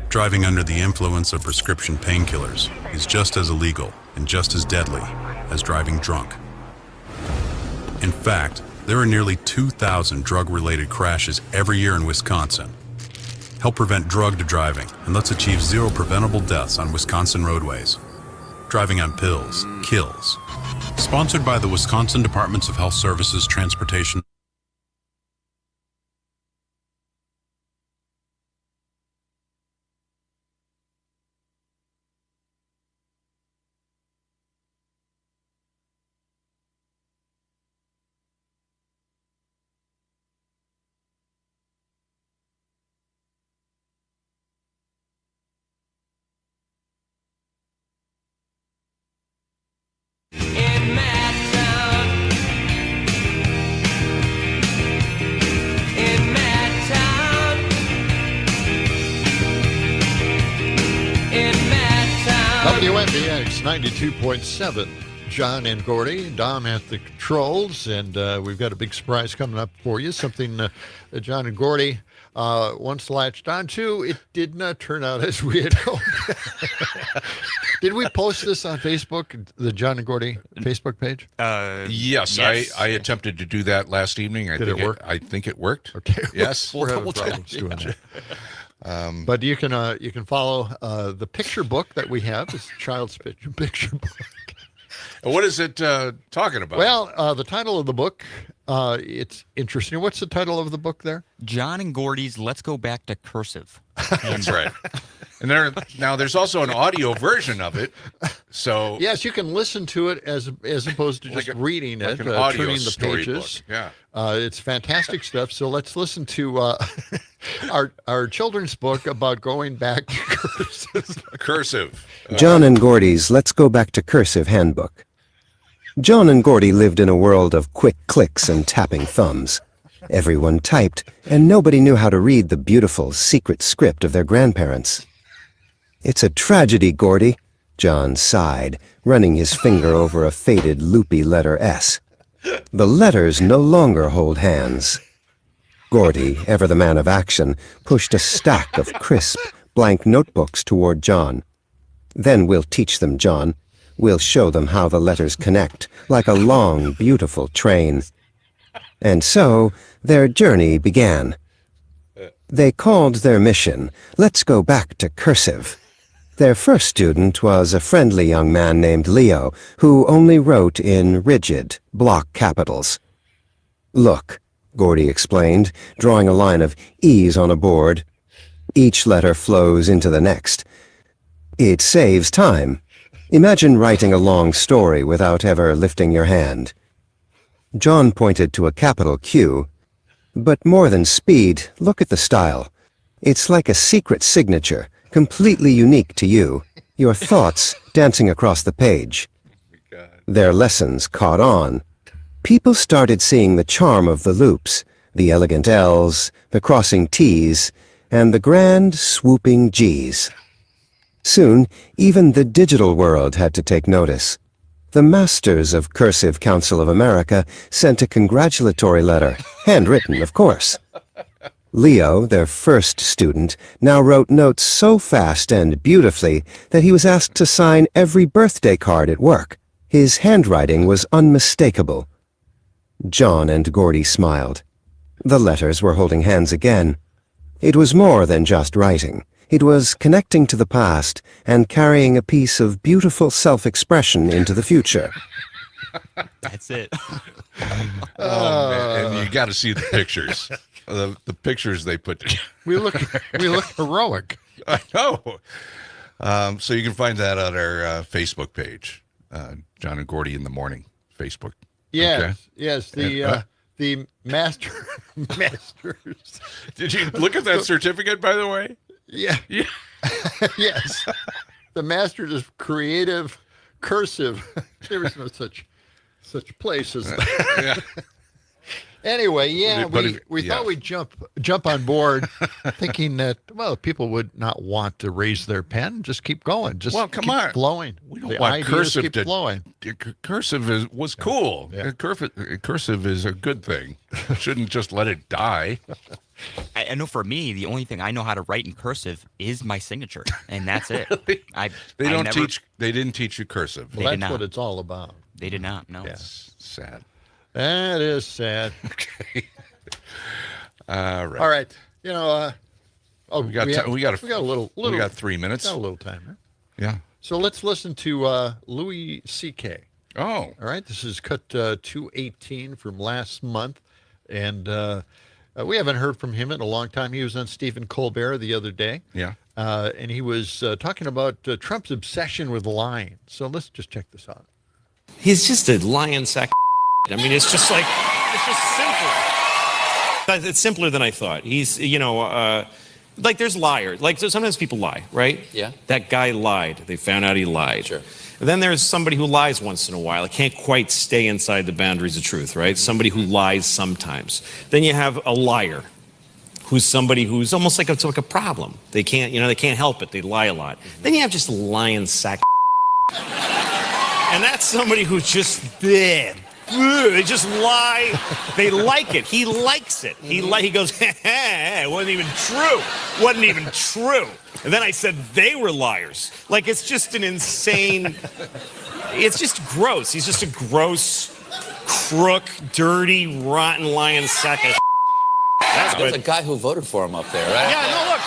Driving under the influence of prescription painkillers is just as illegal and just as deadly as driving drunk. In fact, there are nearly 2,000 drug-related crashes every year in Wisconsin. Help prevent drugged driving, and let's achieve 0 preventable deaths on Wisconsin roadways. Driving on pills kills. Sponsored by the Wisconsin Departments of Health Services Transportation. WMDX 92.7. John and Gordy, Dom at the controls, and we've got a big surprise coming up for you. Something that John and Gordy once latched onto. It did not turn out as we had hoped. Did we post this on Facebook, the John and Gordy Facebook page? Yes. I attempted to do that last evening. Did it work? I think it worked. Okay. Yes. We're having problems doing that. But you can follow the picture book that we have. It's a child's picture book. What is it talking about? Well, the title of the book, it's interesting. What's the title of the book there? John and Gordy's Let's Go Back to Cursive. That's right. And there's also an audio version of it. So yes, you can listen to it as opposed to just reading it, an audio turning the pages. Yeah, it's fantastic stuff. So let's listen to our children's book about going back to cursive. Cursive. John and Gordy's Let's Go Back to Cursive Handbook. John and Gordy lived in a world of quick clicks and tapping thumbs. Everyone typed, and nobody knew how to read the beautiful secret script of their grandparents. "It's a tragedy, Gordy," John sighed, running his finger over a faded, loopy letter S. "The letters no longer hold hands." Gordy, ever the man of action, pushed a stack of crisp, blank notebooks toward John. "Then we'll teach them, John. We'll show them how the letters connect, like a long, beautiful train." And so, their journey began. They called their mission, "Let's Go Back to Cursive." Their first student was a friendly young man named Leo, who only wrote in rigid, block capitals. "Look," Gordy explained, drawing a line of E's on a board. "Each letter flows into the next. It saves time. Imagine writing a long story without ever lifting your hand." John pointed to a capital Q. "But more than speed, look at the style. It's like a secret signature, completely unique to you, your thoughts dancing across the page." Their lessons caught on. People started seeing the charm of the loops, the elegant L's, the crossing T's, and the grand, swooping G's. Soon, even the digital world had to take notice. The Masters of Cursive Council of America sent a congratulatory letter, handwritten, of course. Leo, their first student, now wrote notes so fast and beautifully that he was asked to sign every birthday card at work. His handwriting was unmistakable. John and Gordy smiled. The letters were holding hands again. It was more than just writing. It was connecting to the past and carrying a piece of beautiful self-expression into the future. That's it. Oh, man. And you got to see the pictures. The pictures they put together. We look heroic. I know. So you can find that on our Facebook page, John and Gordy in the Morning Facebook. Yes, okay? Yes. The masters. Did you look at that certificate, by the way? Yeah. Yes. The Masters of Creative Cursive. There was no such place as that. Yeah. Anyway, yeah, we thought we'd jump on board, thinking that people would not want to raise their pen. Just keep going. Just keep flowing. We don't want cursive to flowing. Cursive was cool. Yeah. Cursive is a good thing. Shouldn't just let it die. I know for me, the only thing I know how to write in cursive is my signature, and that's it. They didn't teach you cursive. Well, that's what it's all about. They did not. No. Yes. Sad. That is sad. Okay. All right. All right. You know, we got 3 minutes. We got a little time, huh? Yeah. So let's listen to Louis C.K. Oh. All right. This is cut 218 from last month, and we haven't heard from him in a long time. He was on Stephen Colbert the other day. Yeah. And he was talking about Trump's obsession with lying. So let's just check this out. He's just a lying sack. I mean, it's just simpler. It's simpler than I thought. He's, like there's liars. Like sometimes people lie, right? Yeah. That guy lied. They found out he lied. Sure. And then there's somebody who lies once in a while. It can't quite stay inside the boundaries of truth, right? Somebody who lies sometimes. Then you have a liar, who's somebody who's almost like it's like a problem. They can't help it. They lie a lot. Then you have just a lying sack. And that's somebody who's just dead. They just lie. They like it. He likes it. He goes, it wasn't even true. Wasn't even true. And then I said they were liars. Like, it's just an insane, it's just gross. He's just a gross, crook, dirty, rotten, lying sack of That's There's a guy who voted for him up there, right? Yeah, no, look.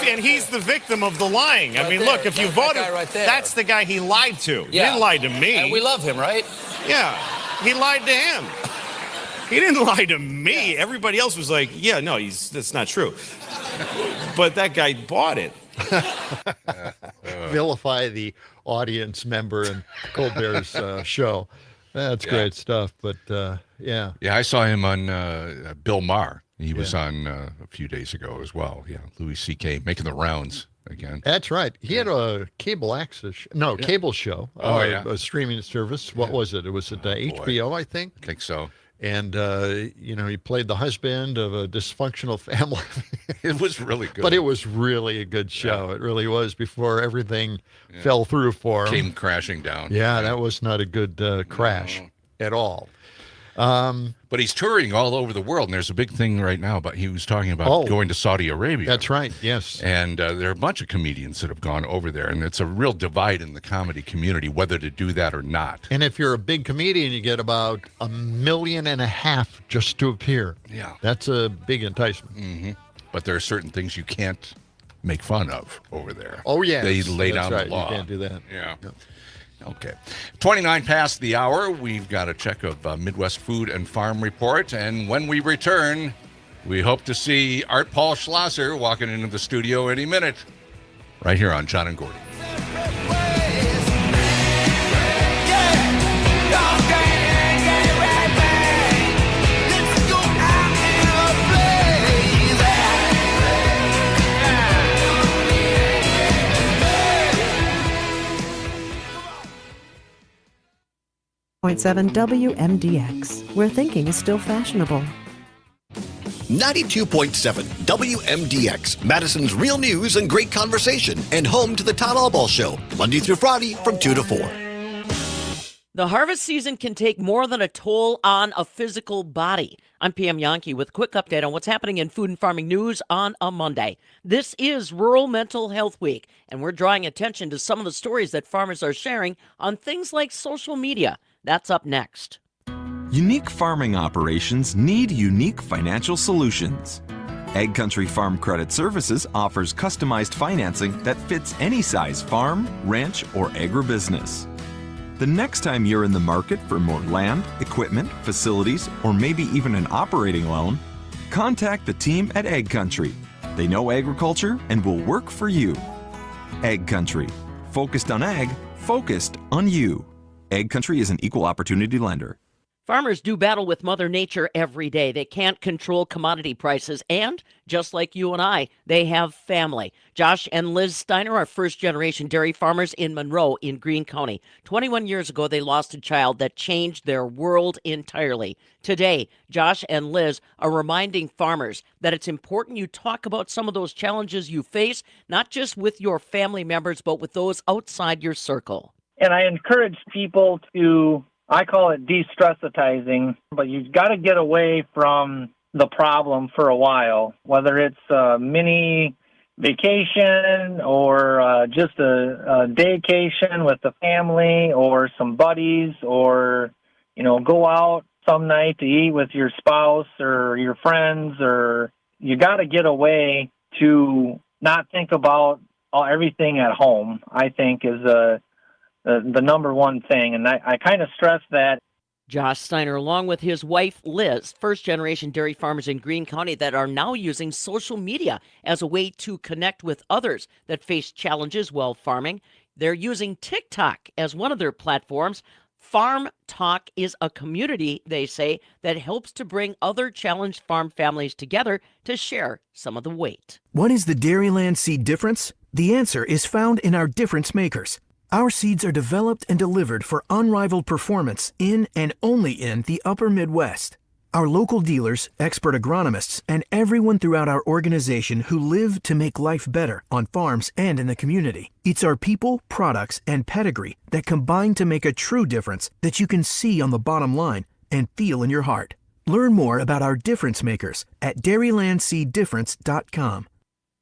And he's the victim of the lying. I mean, look, if you voted, that's the guy he lied to. He didn't lie to me. And we love him, right? Yeah, he lied to him. He didn't lie to me. Everybody else was like, yeah, no, that's not true. But that guy bought it. Vilify the audience member in Colbert's show. That's great stuff. But yeah. Yeah, I saw him on Bill Maher. He was on a few days ago as well. Yeah, Louis C.K. making the rounds again. That's right. He had a cable cable show. A streaming service. What was it? It was at HBO, I think. I think so. And, he played the husband of a dysfunctional family. It was really good. But it was really a good show. Yeah. It really was before everything fell through for him. Came crashing down. Yeah, that was not a good crash at all. But he's touring all over the world, and there's a big thing right now about he was talking about going to Saudi Arabia. That's right, yes. And there are a bunch of comedians that have gone over there, and it's a real divide in the comedy community whether to do that or not. And if you're a big comedian, you get about $1.5 million just to appear. Yeah. That's a big enticement. Mm-hmm. But there are certain things you can't make fun of over there. Oh, yeah. They lay down the law. You can't do that. Yeah. No. Okay. 29 past the hour. We've got a check of Midwest Food and Farm Report. And when we return, we hope to see Art Paul Schlosser walking into the studio any minute. Right here on John and Gordy. WMDX, where thinking is still fashionable. 92.7 WMDX, Madison's real news and great conversation, and home to the Todd Albaugh Show, Monday through Friday from 2 to 4. The harvest season can take more than a toll on a physical body. I'm PM Yankee with a quick update on what's happening in food and farming news on a Monday. This is Rural Mental Health Week, and we're drawing attention to some of the stories that farmers are sharing on things like social media. That's up next. Unique farming operations need unique financial solutions. Ag Country Farm Credit Services offers customized financing that fits any size farm, ranch, or agribusiness. The next time you're in the market for more land, equipment, facilities, or maybe even an operating loan, contact the team at Ag Country. They know agriculture and will work for you. Ag Country. Focused on ag, focused on you. Ag Country is an equal opportunity lender. Farmers do battle with Mother Nature every day. They can't control commodity prices, and just like you and I, they have family. Josh and Liz Steiner are first-generation dairy farmers in Monroe in Greene County. 21 years ago, they lost a child that changed their world entirely. Today, Josh and Liz are reminding farmers that it's important you talk about some of those challenges you face, not just with your family members, but with those outside your circle. And I encourage people to, I call it de-stressitizing, but you've got to get away from the problem for a while, whether it's a mini vacation or just a daycation with the family or some buddies, or, you know, go out some night to eat with your spouse or your friends, or you got to get away to not think about everything at home, I think is the number one thing. And I kind of stress that. Josh Steiner, along with his wife, Liz, first-generation dairy farmers in Greene County that are now using social media as a way to connect with others that face challenges while farming. They're using TikTok as one of their platforms. Farm Talk is a community, they say, that helps to bring other challenged farm families together to share some of the weight. What is the Dairyland seed difference? The answer is found in our difference makers. Our seeds are developed and delivered for unrivaled performance in and only in the upper Midwest. Our local dealers, expert agronomists, and everyone throughout our organization who live to make life better on farms and in the community. It's our people, products, and pedigree that combine to make a true difference that you can see on the bottom line and feel in your heart. Learn more about our difference makers at dairylandseeddifference.com.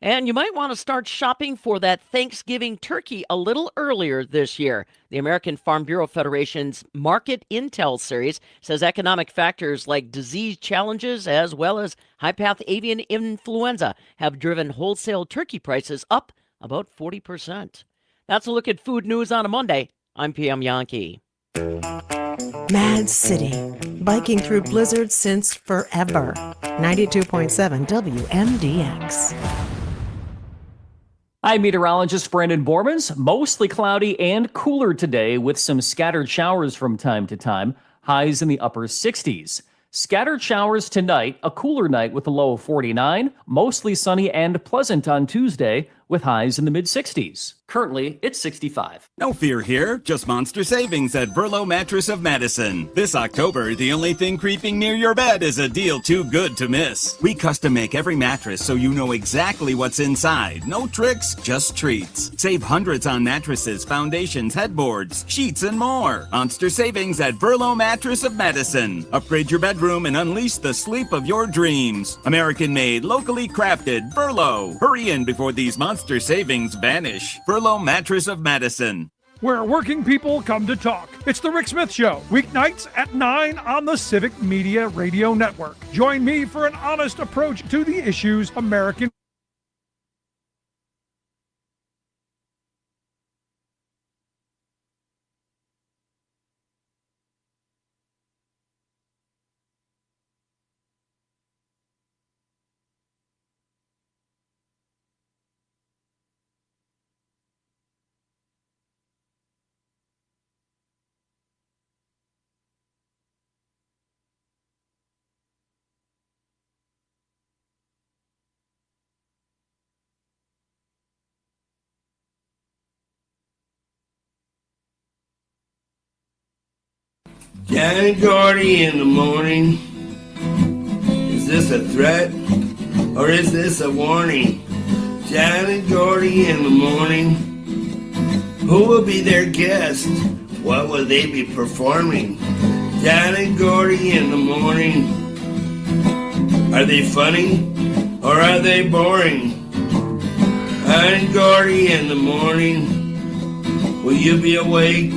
And you might want to start shopping for that Thanksgiving turkey a little earlier this year. The American Farm Bureau Federation's Market Intel series says economic factors like disease challenges as well as high-path avian influenza have driven wholesale turkey prices up about 40%. That's a look at food news on a Monday. I'm PM Yankee. Mad City, biking through blizzards since forever. 92.7 WMDX. I'm meteorologist Brandon Bormans. Mostly cloudy and cooler today with some scattered showers from time to time. Highs in the upper 60s. Scattered showers tonight, a cooler night with a low of 49. Mostly sunny and pleasant on Tuesday with highs in the mid-60s. Currently, it's 65. No fear here, just monster savings at Verlo Mattress of Madison. This October, the only thing creeping near your bed is a deal too good to miss. We custom make every mattress so you know exactly what's inside. No tricks, just treats. Save hundreds on mattresses, foundations, headboards, sheets, and more. Monster savings at Verlo Mattress of Madison. Upgrade your bedroom and unleash the sleep of your dreams. American-made, locally crafted, Verlo. Hurry in before these monster savings vanish. Verlo Mattress of Madison. Where working people come to talk. It's the Rick Smith Show, weeknights at 9 on the Civic Media Radio Network. Join me for an honest approach to the issues American. John and Gordy in the morning. Is this a threat or is this a warning? John and Gordy in the morning. Who will be their guest? what would they be performing? John and Gordy in the morning. Are they funny or are they boring? John and Gordy in the morning. Will you be awake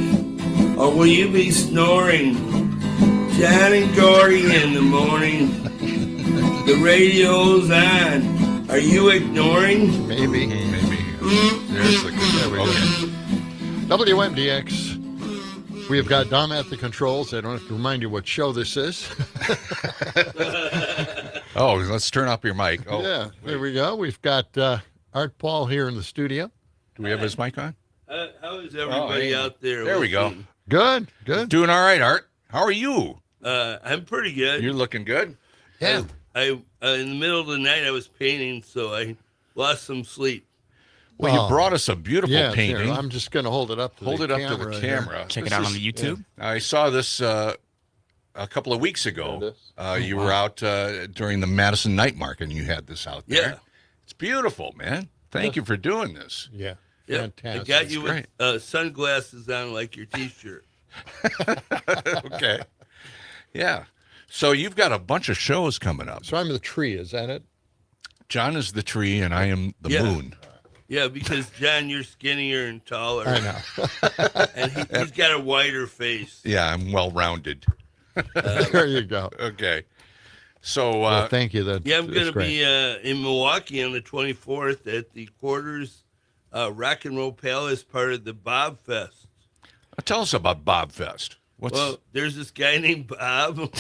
or will you be snoring? John and Gordy in the morning. The radio's on. Are you ignoring? Maybe. There's the there we go. WMDX. We have got Dom at the controls. I don't have to remind you what show this is. Oh, let's turn up your mic. Oh, yeah, there we go. We've got Art Paul here in the studio. Do we have his mic on? How is everybody out there? There we go. Good. Doing all right, Art. How are you? I'm pretty good. You're looking good? Yeah. I in the middle of the night I was painting, so I lost some sleep. Well, you brought us a beautiful painting. Here, I'm just going to hold it up to the camera. Check it out on the YouTube. I saw this a couple of weeks ago. You were out during the Madison night market, and you had this out there. Yeah. It's beautiful, man. Thank you for doing this. Yeah. Yep. Fantastic. I got you with sunglasses on like your T-shirt. Okay. Yeah. So you've got a bunch of shows coming up. So I'm the tree, is that it? John is the tree, and I am the moon. Yeah, because, John, you're skinnier and taller. I know. And he's got a wider face. Yeah, I'm well-rounded. There you go. Okay. So thank you. I'm going to be in Milwaukee on the 24th at the Quarters Rock and Roll Palace, part of the Bob Fest. Tell us about Bob Fest. Well, there's this guy named Bob,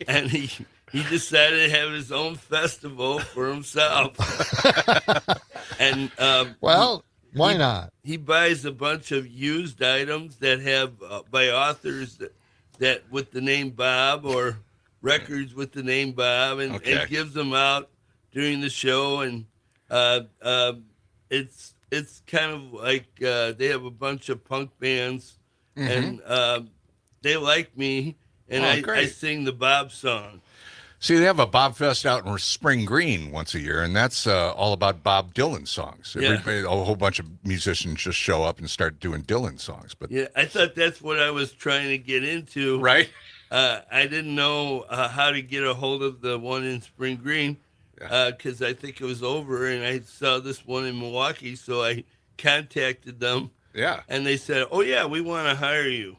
and he decided to have his own festival for himself. And why not? He buys a bunch of used items that have by authors that with the name Bob or records with the name Bob, and gives them out during the show. And it's kind of like they have a bunch of punk bands, and they like me, and I sing the Bob song. See, they have a Bob Fest out in Spring Green once a year, and that's all about Bob Dylan songs. Everybody, a whole bunch of musicians just show up and start doing Dylan songs. But yeah, I thought that's what I was trying to get into. Right. I didn't know how to get a hold of the one in Spring Green because I think it was over, and I saw this one in Milwaukee, so I contacted them. Yeah. And they said, "Oh yeah, we want to hire you."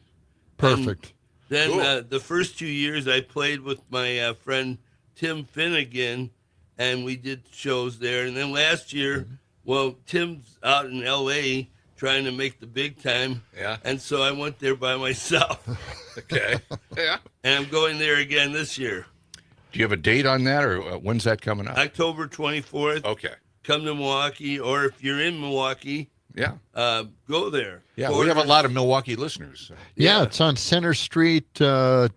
Perfect. And then the first 2 years I played with my friend Tim Finnegan, and we did shows there. And then last year, well, Tim's out in L.A. trying to make the big time. Yeah. And so I went there by myself. Okay. Yeah. And I'm going there again this year. Do you have a date on that, or when's that coming up? October 24th. Okay. Come to Milwaukee, or if you're in Milwaukee, go there. Yeah, we have a lot of Milwaukee listeners. So. Yeah, it's on Center Street,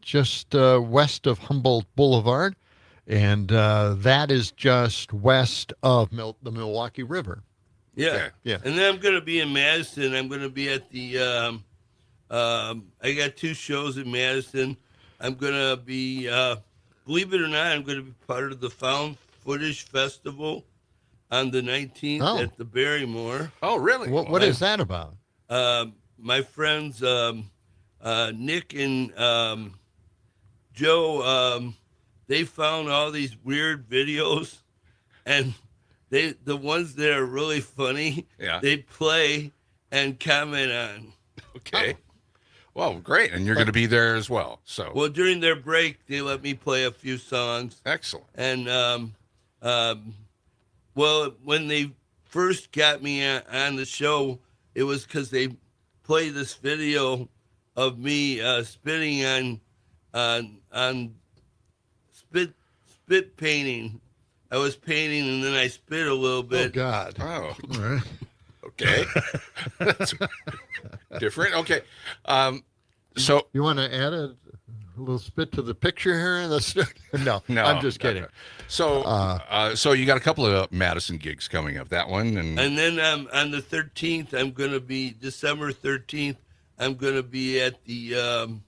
just west of Humboldt Boulevard, and that is just west of the Milwaukee River. Yeah. Okay. Yeah. And then I'm going to be in Madison. I'm going to be at the I got 2 shows in Madison. I'm going to be, believe it or not, I'm going to be part of the Found Footage Festival on the 19th at the Barrymore. Oh, really? What is that about? My friends Nick and Joe, they found all these weird videos, and the ones that are really funny, they play and comment on. Okay. Well, great. And you're going to be there as well. So. Well, during their break, they let me play a few songs. Excellent. And well, when they first got me on the show, it was because they played this video of me spitting on spit painting. I was painting and then I spit a little bit. Oh God! Oh, all right. Okay. That's different. Okay. So you want to add a little spit to the picture here? No, I'm just kidding. No. So, so you got a couple of Madison gigs coming up. That one, and then on the 13th, I'm going to be December 13th. I'm going to be at the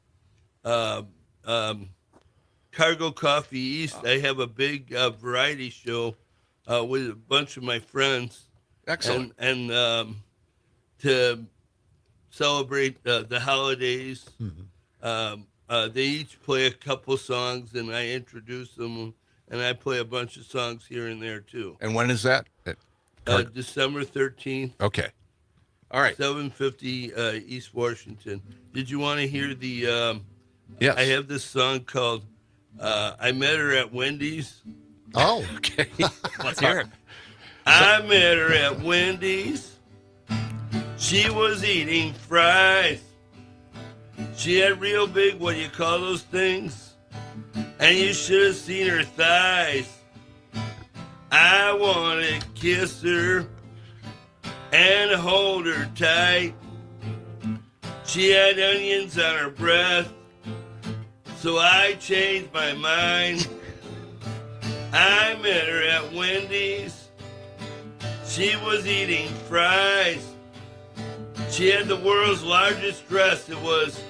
Cargo Coffee East. I have a big variety show with a bunch of my friends. Excellent. And to celebrate the holidays. They each play a couple songs, and I introduce them, and I play a bunch of songs here and there too. And when is that? December 13th. Okay. All right. 750 East Washington. Did you want to hear the? Yes. I have this song called "I Met Her at Wendy's." Oh, okay. Let's hear it. I met her at Wendy's. She was eating fries. She had real big, what do you call those things? And you should have seen her thighs. I want to kiss her and hold her tight. She had onions on her breath, so I changed my mind. I met her at Wendy's. She was eating fries. She had the world's largest dress. It was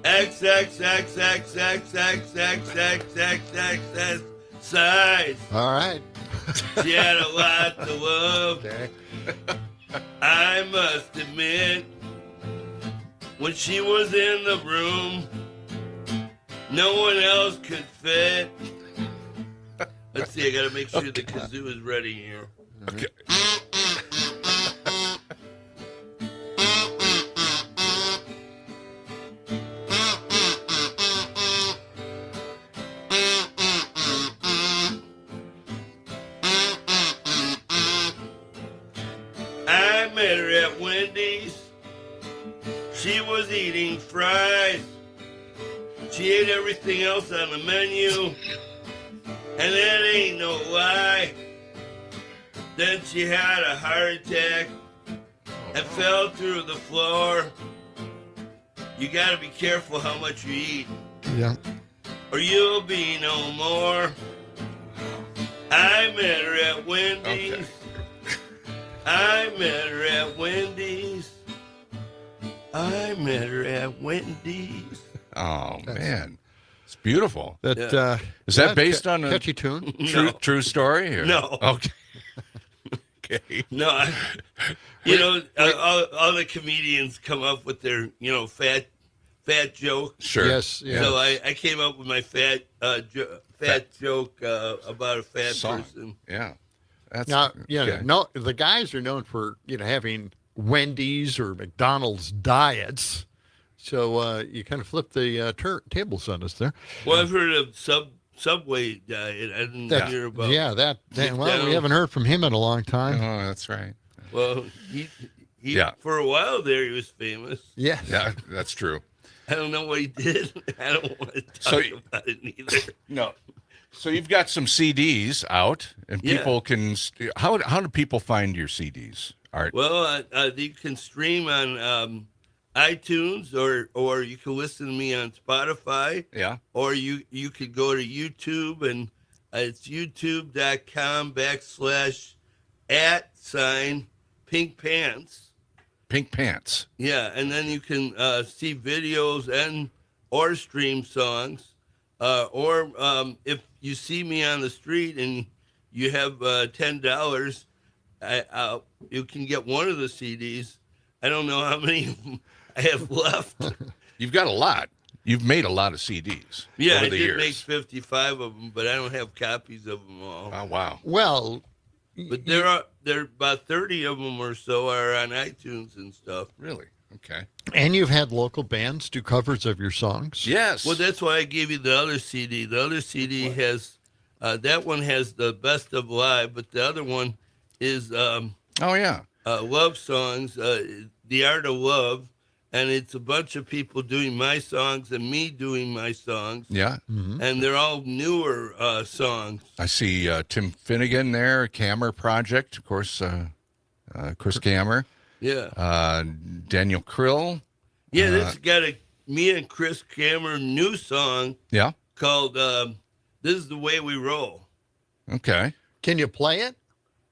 XXXXXXXXXXXXX size. All right. She had a lot to love. Okay. I must admit, when she was in the room, no one else could fit. Let's see, I gotta make sure the kazoo is ready here. Okay. I met her at Wendy's. She was eating fries. She ate everything else on the menu. And that ain't no lie. Then she had a heart attack and fell through the floor. You gotta be careful how much you eat, Yeah. or you'll be no more. I met her at Wendy's. Okay. I met her at Wendy's. I met her at Wendy's. Oh, man. It's beautiful. That Is that based on a catchy tune? true story? Or? No. Okay. Okay. No, all the comedians come up with their, fat joke. Sure. Yes. Yes. So I came up with my fat joke about a fat Song. person. Yeah. That's Now, okay. no, the guys are known for having Wendy's or McDonald's diets. So you kind of flip the tables on us there. Well, I've heard of Subway diet. I didn't hear about. Yeah, well, we haven't heard from him in a long time. Oh, that's right. Well, he for a while there he was famous. Yes. Yeah, that's true. I don't know what he did. I don't want to talk about it either. No. So you've got some CDs out, and people can. How do people find your CDs, Art? Well, you can stream on iTunes, or you can listen to me on Spotify. Yeah. Or you could go to YouTube, and it's youtube.com/@Pink Pants. Pink Pants. Yeah, and then you can see videos or stream songs, or if you see me on the street and you have $10, you can get one of the CDs. I don't know how many of them I have left. You've got a lot. You've made a lot of CDs. Yeah, over I the did years. make 55 of them, but I don't have copies of them all. Oh wow. Well, but there are about 30 of them or so are on iTunes and stuff. Really? Okay. And you've had local bands do covers of your songs. Yes. Well, that's why I gave you the other CD. The other CD has that one has the best of live, but the other one is love songs, The Art of Love, and it's a bunch of people doing my songs and me doing my songs. Yeah. Mm-hmm. And they're all newer songs. I see Tim Finnegan there, Kammer Project, of course, Chris Kammer. Yeah. Daniel Krill. Yeah, this got me and Chris Cameron new song. Yeah. Called "This Is the Way We Roll." Okay. Can you play it?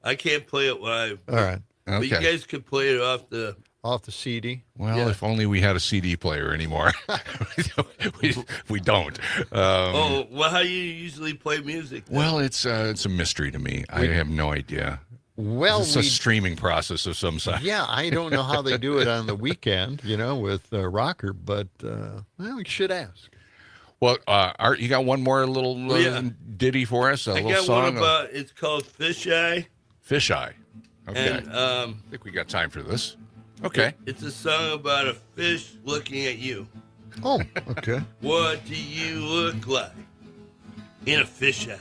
I can't play it live. All right. But you guys could play it off the CD. Well, if only we had a CD player anymore. we don't. well, how do you usually play music then? Well, it's a mystery to me. I have no idea. Well, it's a streaming process of some sort. Yeah, I don't know how they do it on the weekend, with Rocker, but we should ask. Well, Art, you got one more little ditty for us? I got song one about, it's called Fish Eye. Fish Eye. Okay. And, I think we got time for this. Okay. It's a song about a fish looking at you. Oh, okay. What do you look like in a fish eye?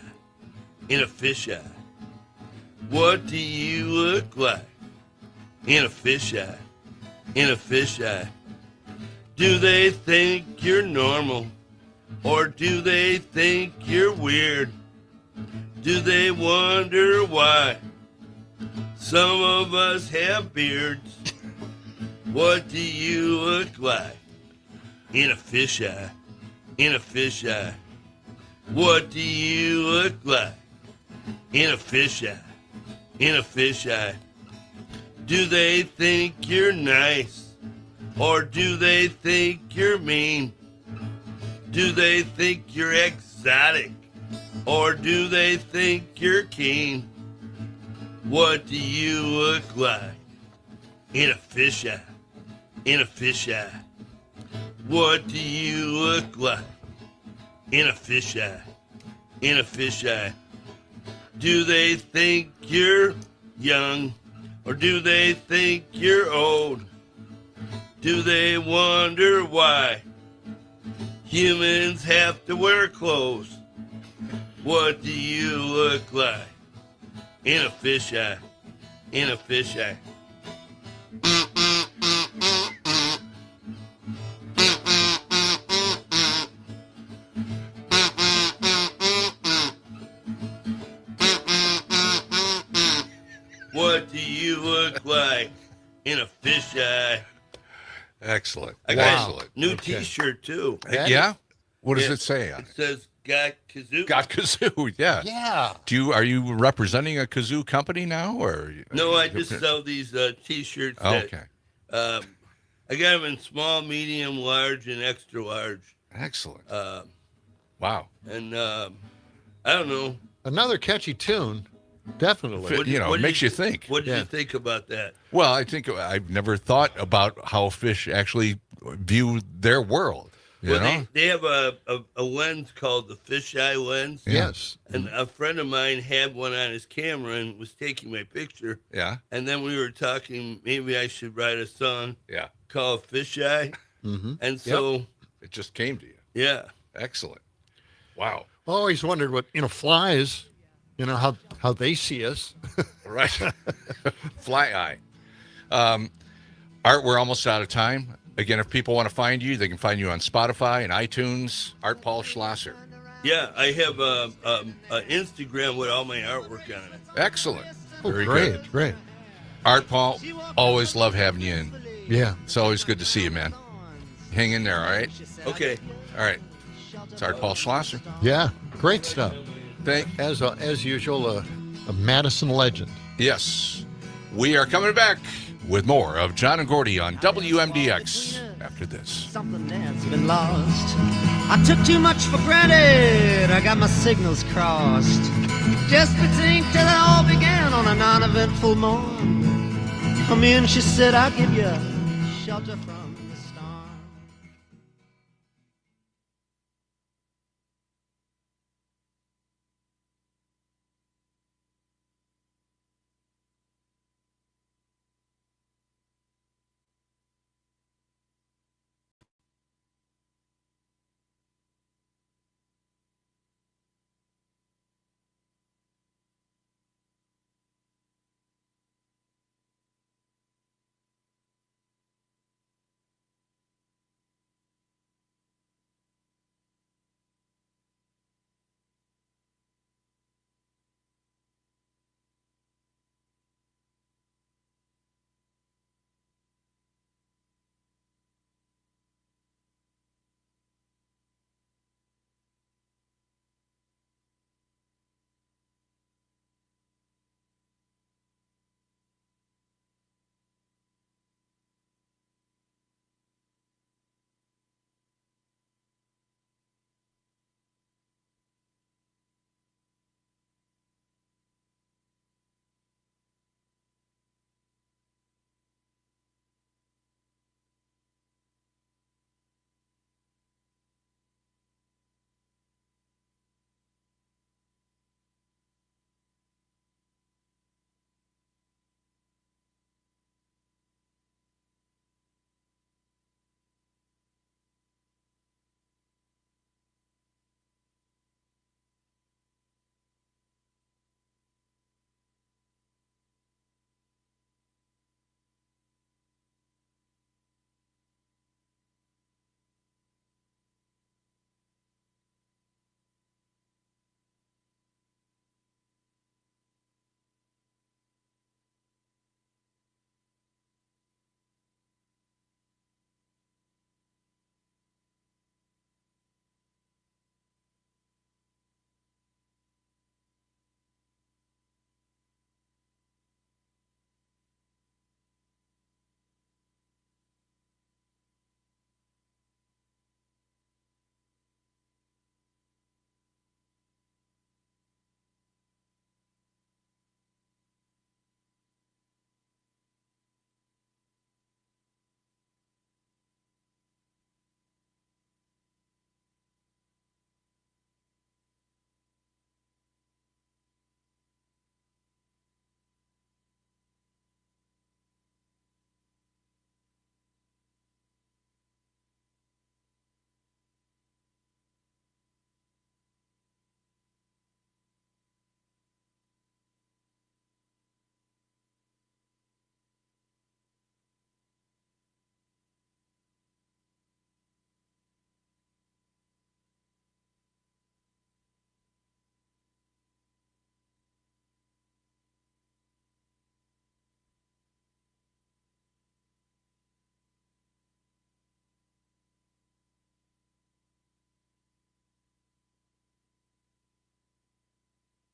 In a fish eye. What do you look like in a fish eye? In a fish eye. Do they think you're normal? Or do they think you're weird? Do they wonder why some of us have beards? What do you look like in a fish eye? In a fish eye. What do you look like in a fish eye? In a fish eye. Do they think you're nice? Or do they think you're mean? Do they think you're exotic? Or do they think you're keen? What do you look like in a fish eye? In a fish eye. What do you look like in a fish eye? In a fish eye. Do they think you're young? Or do they think you're old? Do they wonder why humans have to wear clothes? What do you look like in a fish eye? In a fish eye. What do you look like in a fish eye? Excellent. I got a new T-shirt too. Yeah? What does it say on it? It says "Got Kazoo." Got Kazoo. Yeah. Yeah. Are you representing a kazoo company now, or? No, I just sell these T-shirts. Okay. I got them in small, medium, large, and extra large. Excellent. Wow. And I don't know. Another catchy tune. Definitely. It makes you think. What did you think about that? Well, I think I've never thought about how fish actually view their world. You know? They have a lens called the fisheye lens. Yes. And a friend of mine had one on his camera and was taking my picture. Yeah. And then we were talking, maybe I should write a song called Fisheye. Mm-hmm. And so it just came to you. Yeah. Excellent. Wow. I always wondered what, flies, how they see us. Right. Fly eye. Art, we're almost out of time. Again, if people want to find you, they can find you on Spotify and iTunes. Art Paul Schlosser. Yeah, I have a Instagram with all my artwork on it. Excellent. Very great, good. Great. Art Paul, always love having you in. Yeah. It's always good to see you, man. Hang in there, all right? Okay. All right. It's Art Paul Schlosser. Yeah, great stuff. As usual, a Madison legend. Yes. We are coming back with more of John and Gordy on WMDX after this. Something that's been lost. I took too much for granted. I got my signals crossed. Just think till it all began on a non-eventful morn. Come in, she said, I'll give you shelter from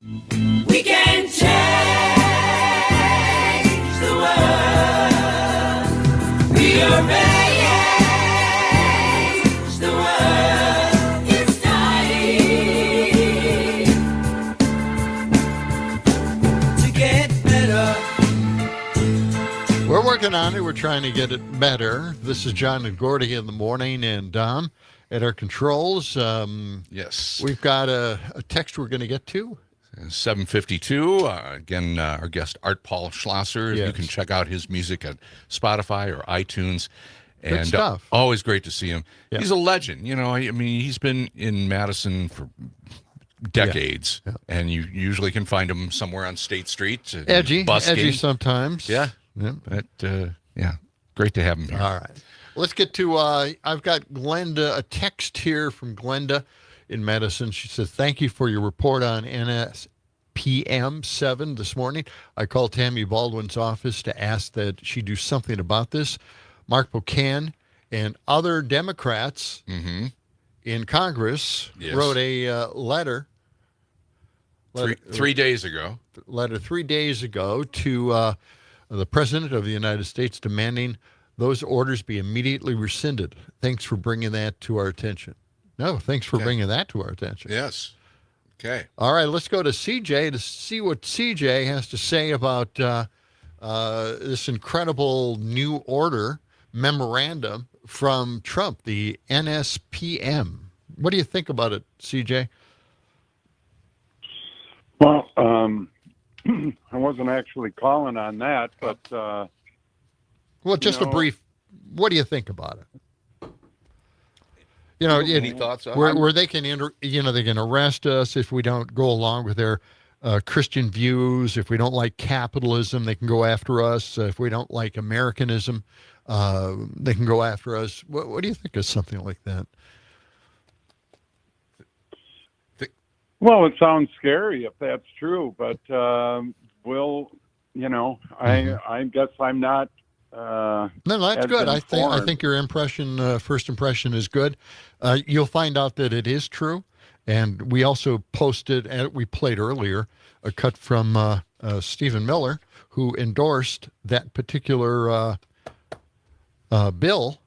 We can change the world. We are ready the world. It's time to get better. We're working on it. We're trying to get it better. This is John and Gordy in the morning, and Dom at our controls. Yes. We've got a text we're going to get to. 7:52. Again, our guest Art Paul Schlosser. Yes. You can check out his music at Spotify or iTunes. Good And stuff. Always great to see him. Yeah. He's a legend. You know, I mean, he's been in Madison for decades, and you usually can find him somewhere on State Street. Edgy busking. sometimes. Yeah. But, great to have him here. All right. Let's get to, I've got Glenda, a text here from Glenda in Madison. She says, thank you for your report on NSPM 7 this morning. I called Tammy Baldwin's office to ask that she do something about this. Mark Buchanan and other Democrats in Congress wrote a letter. Three days ago. Letter 3 days ago to the President of the United States demanding those orders be immediately rescinded. Thanks for bringing that to our attention. No, thanks for bringing that to our attention. Yes. Okay. All right, let's go to CJ to see what CJ has to say about this incredible new order memorandum from Trump, the NSPM. What do you think about it, CJ? Well, I wasn't actually calling on that, but well, just a brief. What do you think about it? You know, Any thoughts on where they can they can arrest us if we don't go along with their Christian views. If we don't like capitalism, they can go after us. If we don't like Americanism, they can go after us. What do you think of something like that? Well, it sounds scary if that's true, but I guess I'm not. No, that's good. I think your impression, first impression, is good. You'll find out that it is true, and we also posted, and we played earlier, a cut from Stephen Miller, who endorsed that particular bill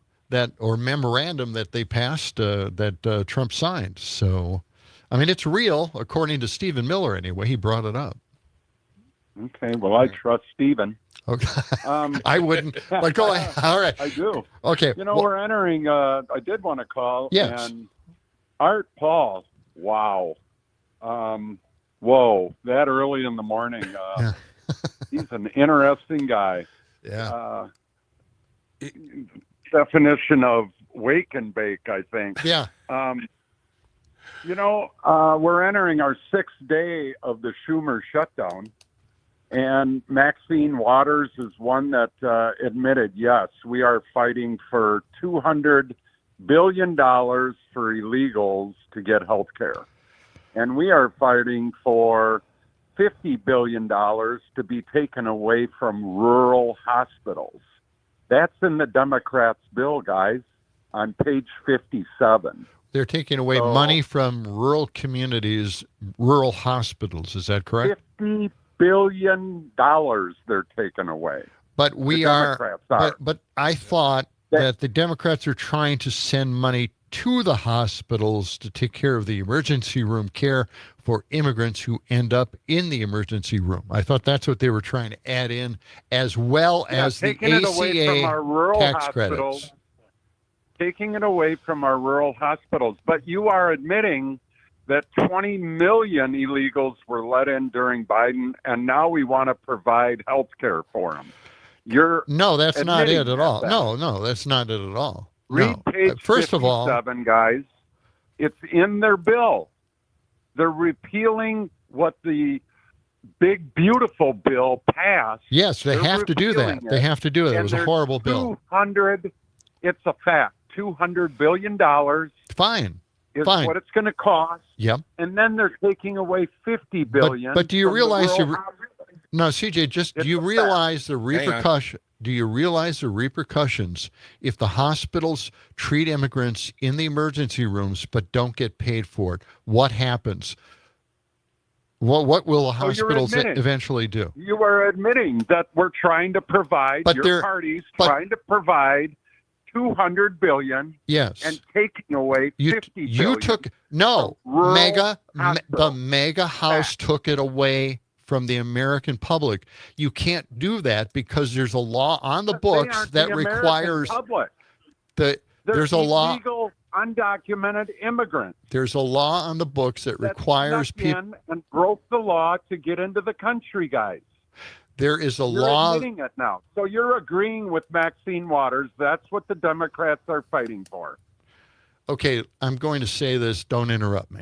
or memorandum that they passed that Trump signed. So, I mean, it's real, according to Stephen Miller. Anyway, he brought it up. Okay, well, I trust Stephen. Okay, I wouldn't. But go ahead. All right, I do. Okay, we're entering. I did want to call. Yes. And Art Paul. Wow. Whoa! That early in the morning. He's an interesting guy. Yeah. Definition of wake and bake, I think. Yeah. We're entering our 6th day of the Schumer shutdown. And Maxine Waters is one that admitted, yes, we are fighting for $200 billion for illegals to get health care. And we are fighting for $50 billion to be taken away from rural hospitals. That's in the Democrats' bill, guys, on page 57. They're taking away money from rural communities, rural hospitals. Is that correct? $50 billion they're taking away. But we are. But I thought that the Democrats are trying to send money to the hospitals to take care of the emergency room care for immigrants who end up in the emergency room. I thought that's what they were trying to add in, as well as the taking it away from our ACA rural tax hospitals. credits. Taking it away from our rural hospitals. But you are admitting that 20 million illegals were let in during Biden, and now we want to provide health care for them. No, that's not it at admitting all. that. No, that's not it at all. Read No. page First of all, 57, guys. It's in their bill. They're repealing what the big, beautiful bill passed. yes, they They're have to do that. repealing They it. have to do it. It And was a there's horrible bill. It's a fact. $200 billion Fine. is Fine. what it's going to cost. Yep. And then they're taking away $50 billion. But do you from the realize rural no, CJ, do you realize the repercussion? Do you realize the repercussions if the hospitals treat immigrants in the emergency rooms but don't get paid for it? What happens? What will the So you're hospitals admitting- eventually do? You are admitting that we're trying to provide, But your they're- party's but- trying to provide $200 billion Yes. and taking away $50 billion. You took no from rural the hospitals. mega house took it away from the American public. You can't do that because there's a law on the But they books aren't that the American requires public. that They're there's a law. illegal, undocumented immigrants There's a law on the books that requires snuck people. in and broke the law to get into the country, guys. There is a You're law. admitting it now. So you're agreeing with Maxine Waters. That's what the Democrats are fighting for. Okay, I'm going to say this. Don't interrupt me.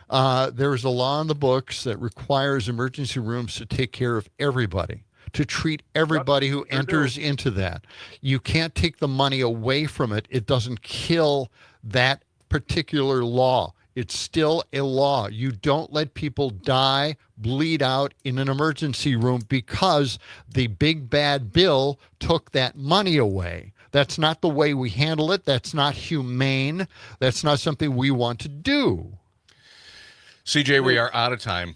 There is a law in the books that requires emergency rooms to take care of everybody, to treat everybody who enters into that. You can't take the money away from it. It doesn't kill that particular law. It's still a law. You don't let people die, bleed out in an emergency room because the big bad bill took that money away. That's not the way we handle it. That's not humane. That's not something we want to do. CJ, we are out of time,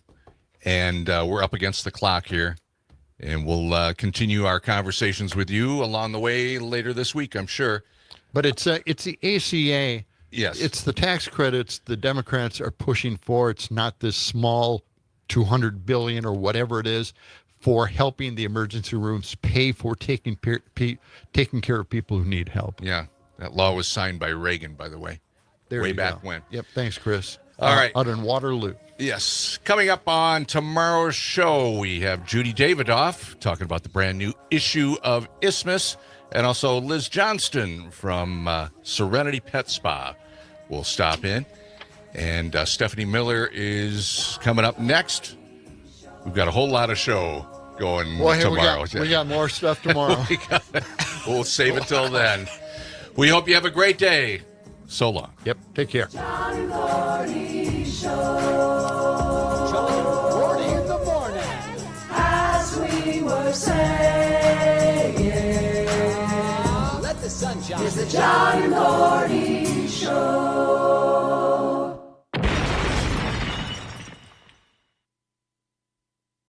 and we're up against the clock here. And we'll continue our conversations with you along the way later this week, I'm sure. But it's the ACA. Yes. It's the tax credits the Democrats are pushing for. It's not this small $200 billion or whatever it is for helping the emergency rooms pay for taking care of people who need help. Yeah. That law was signed by Reagan, by the way. There way you back go. when. Yep. Thanks, Chris. All right. Out in Waterloo. Yes. Coming up on tomorrow's show, we have Judy Davidoff talking about the brand new issue of Isthmus, and also Liz Johnston from Serenity Pet Spa will stop in. And Stephanie Miller is coming up next. We've got a whole lot of show going tomorrow. We got more stuff tomorrow. We'll save it till then. We hope you have a great day. So long. Yep. Take care. John and Gordy Show. John and Gordy in the morning. As we were saying, Let the sun shine. is the John and Gordy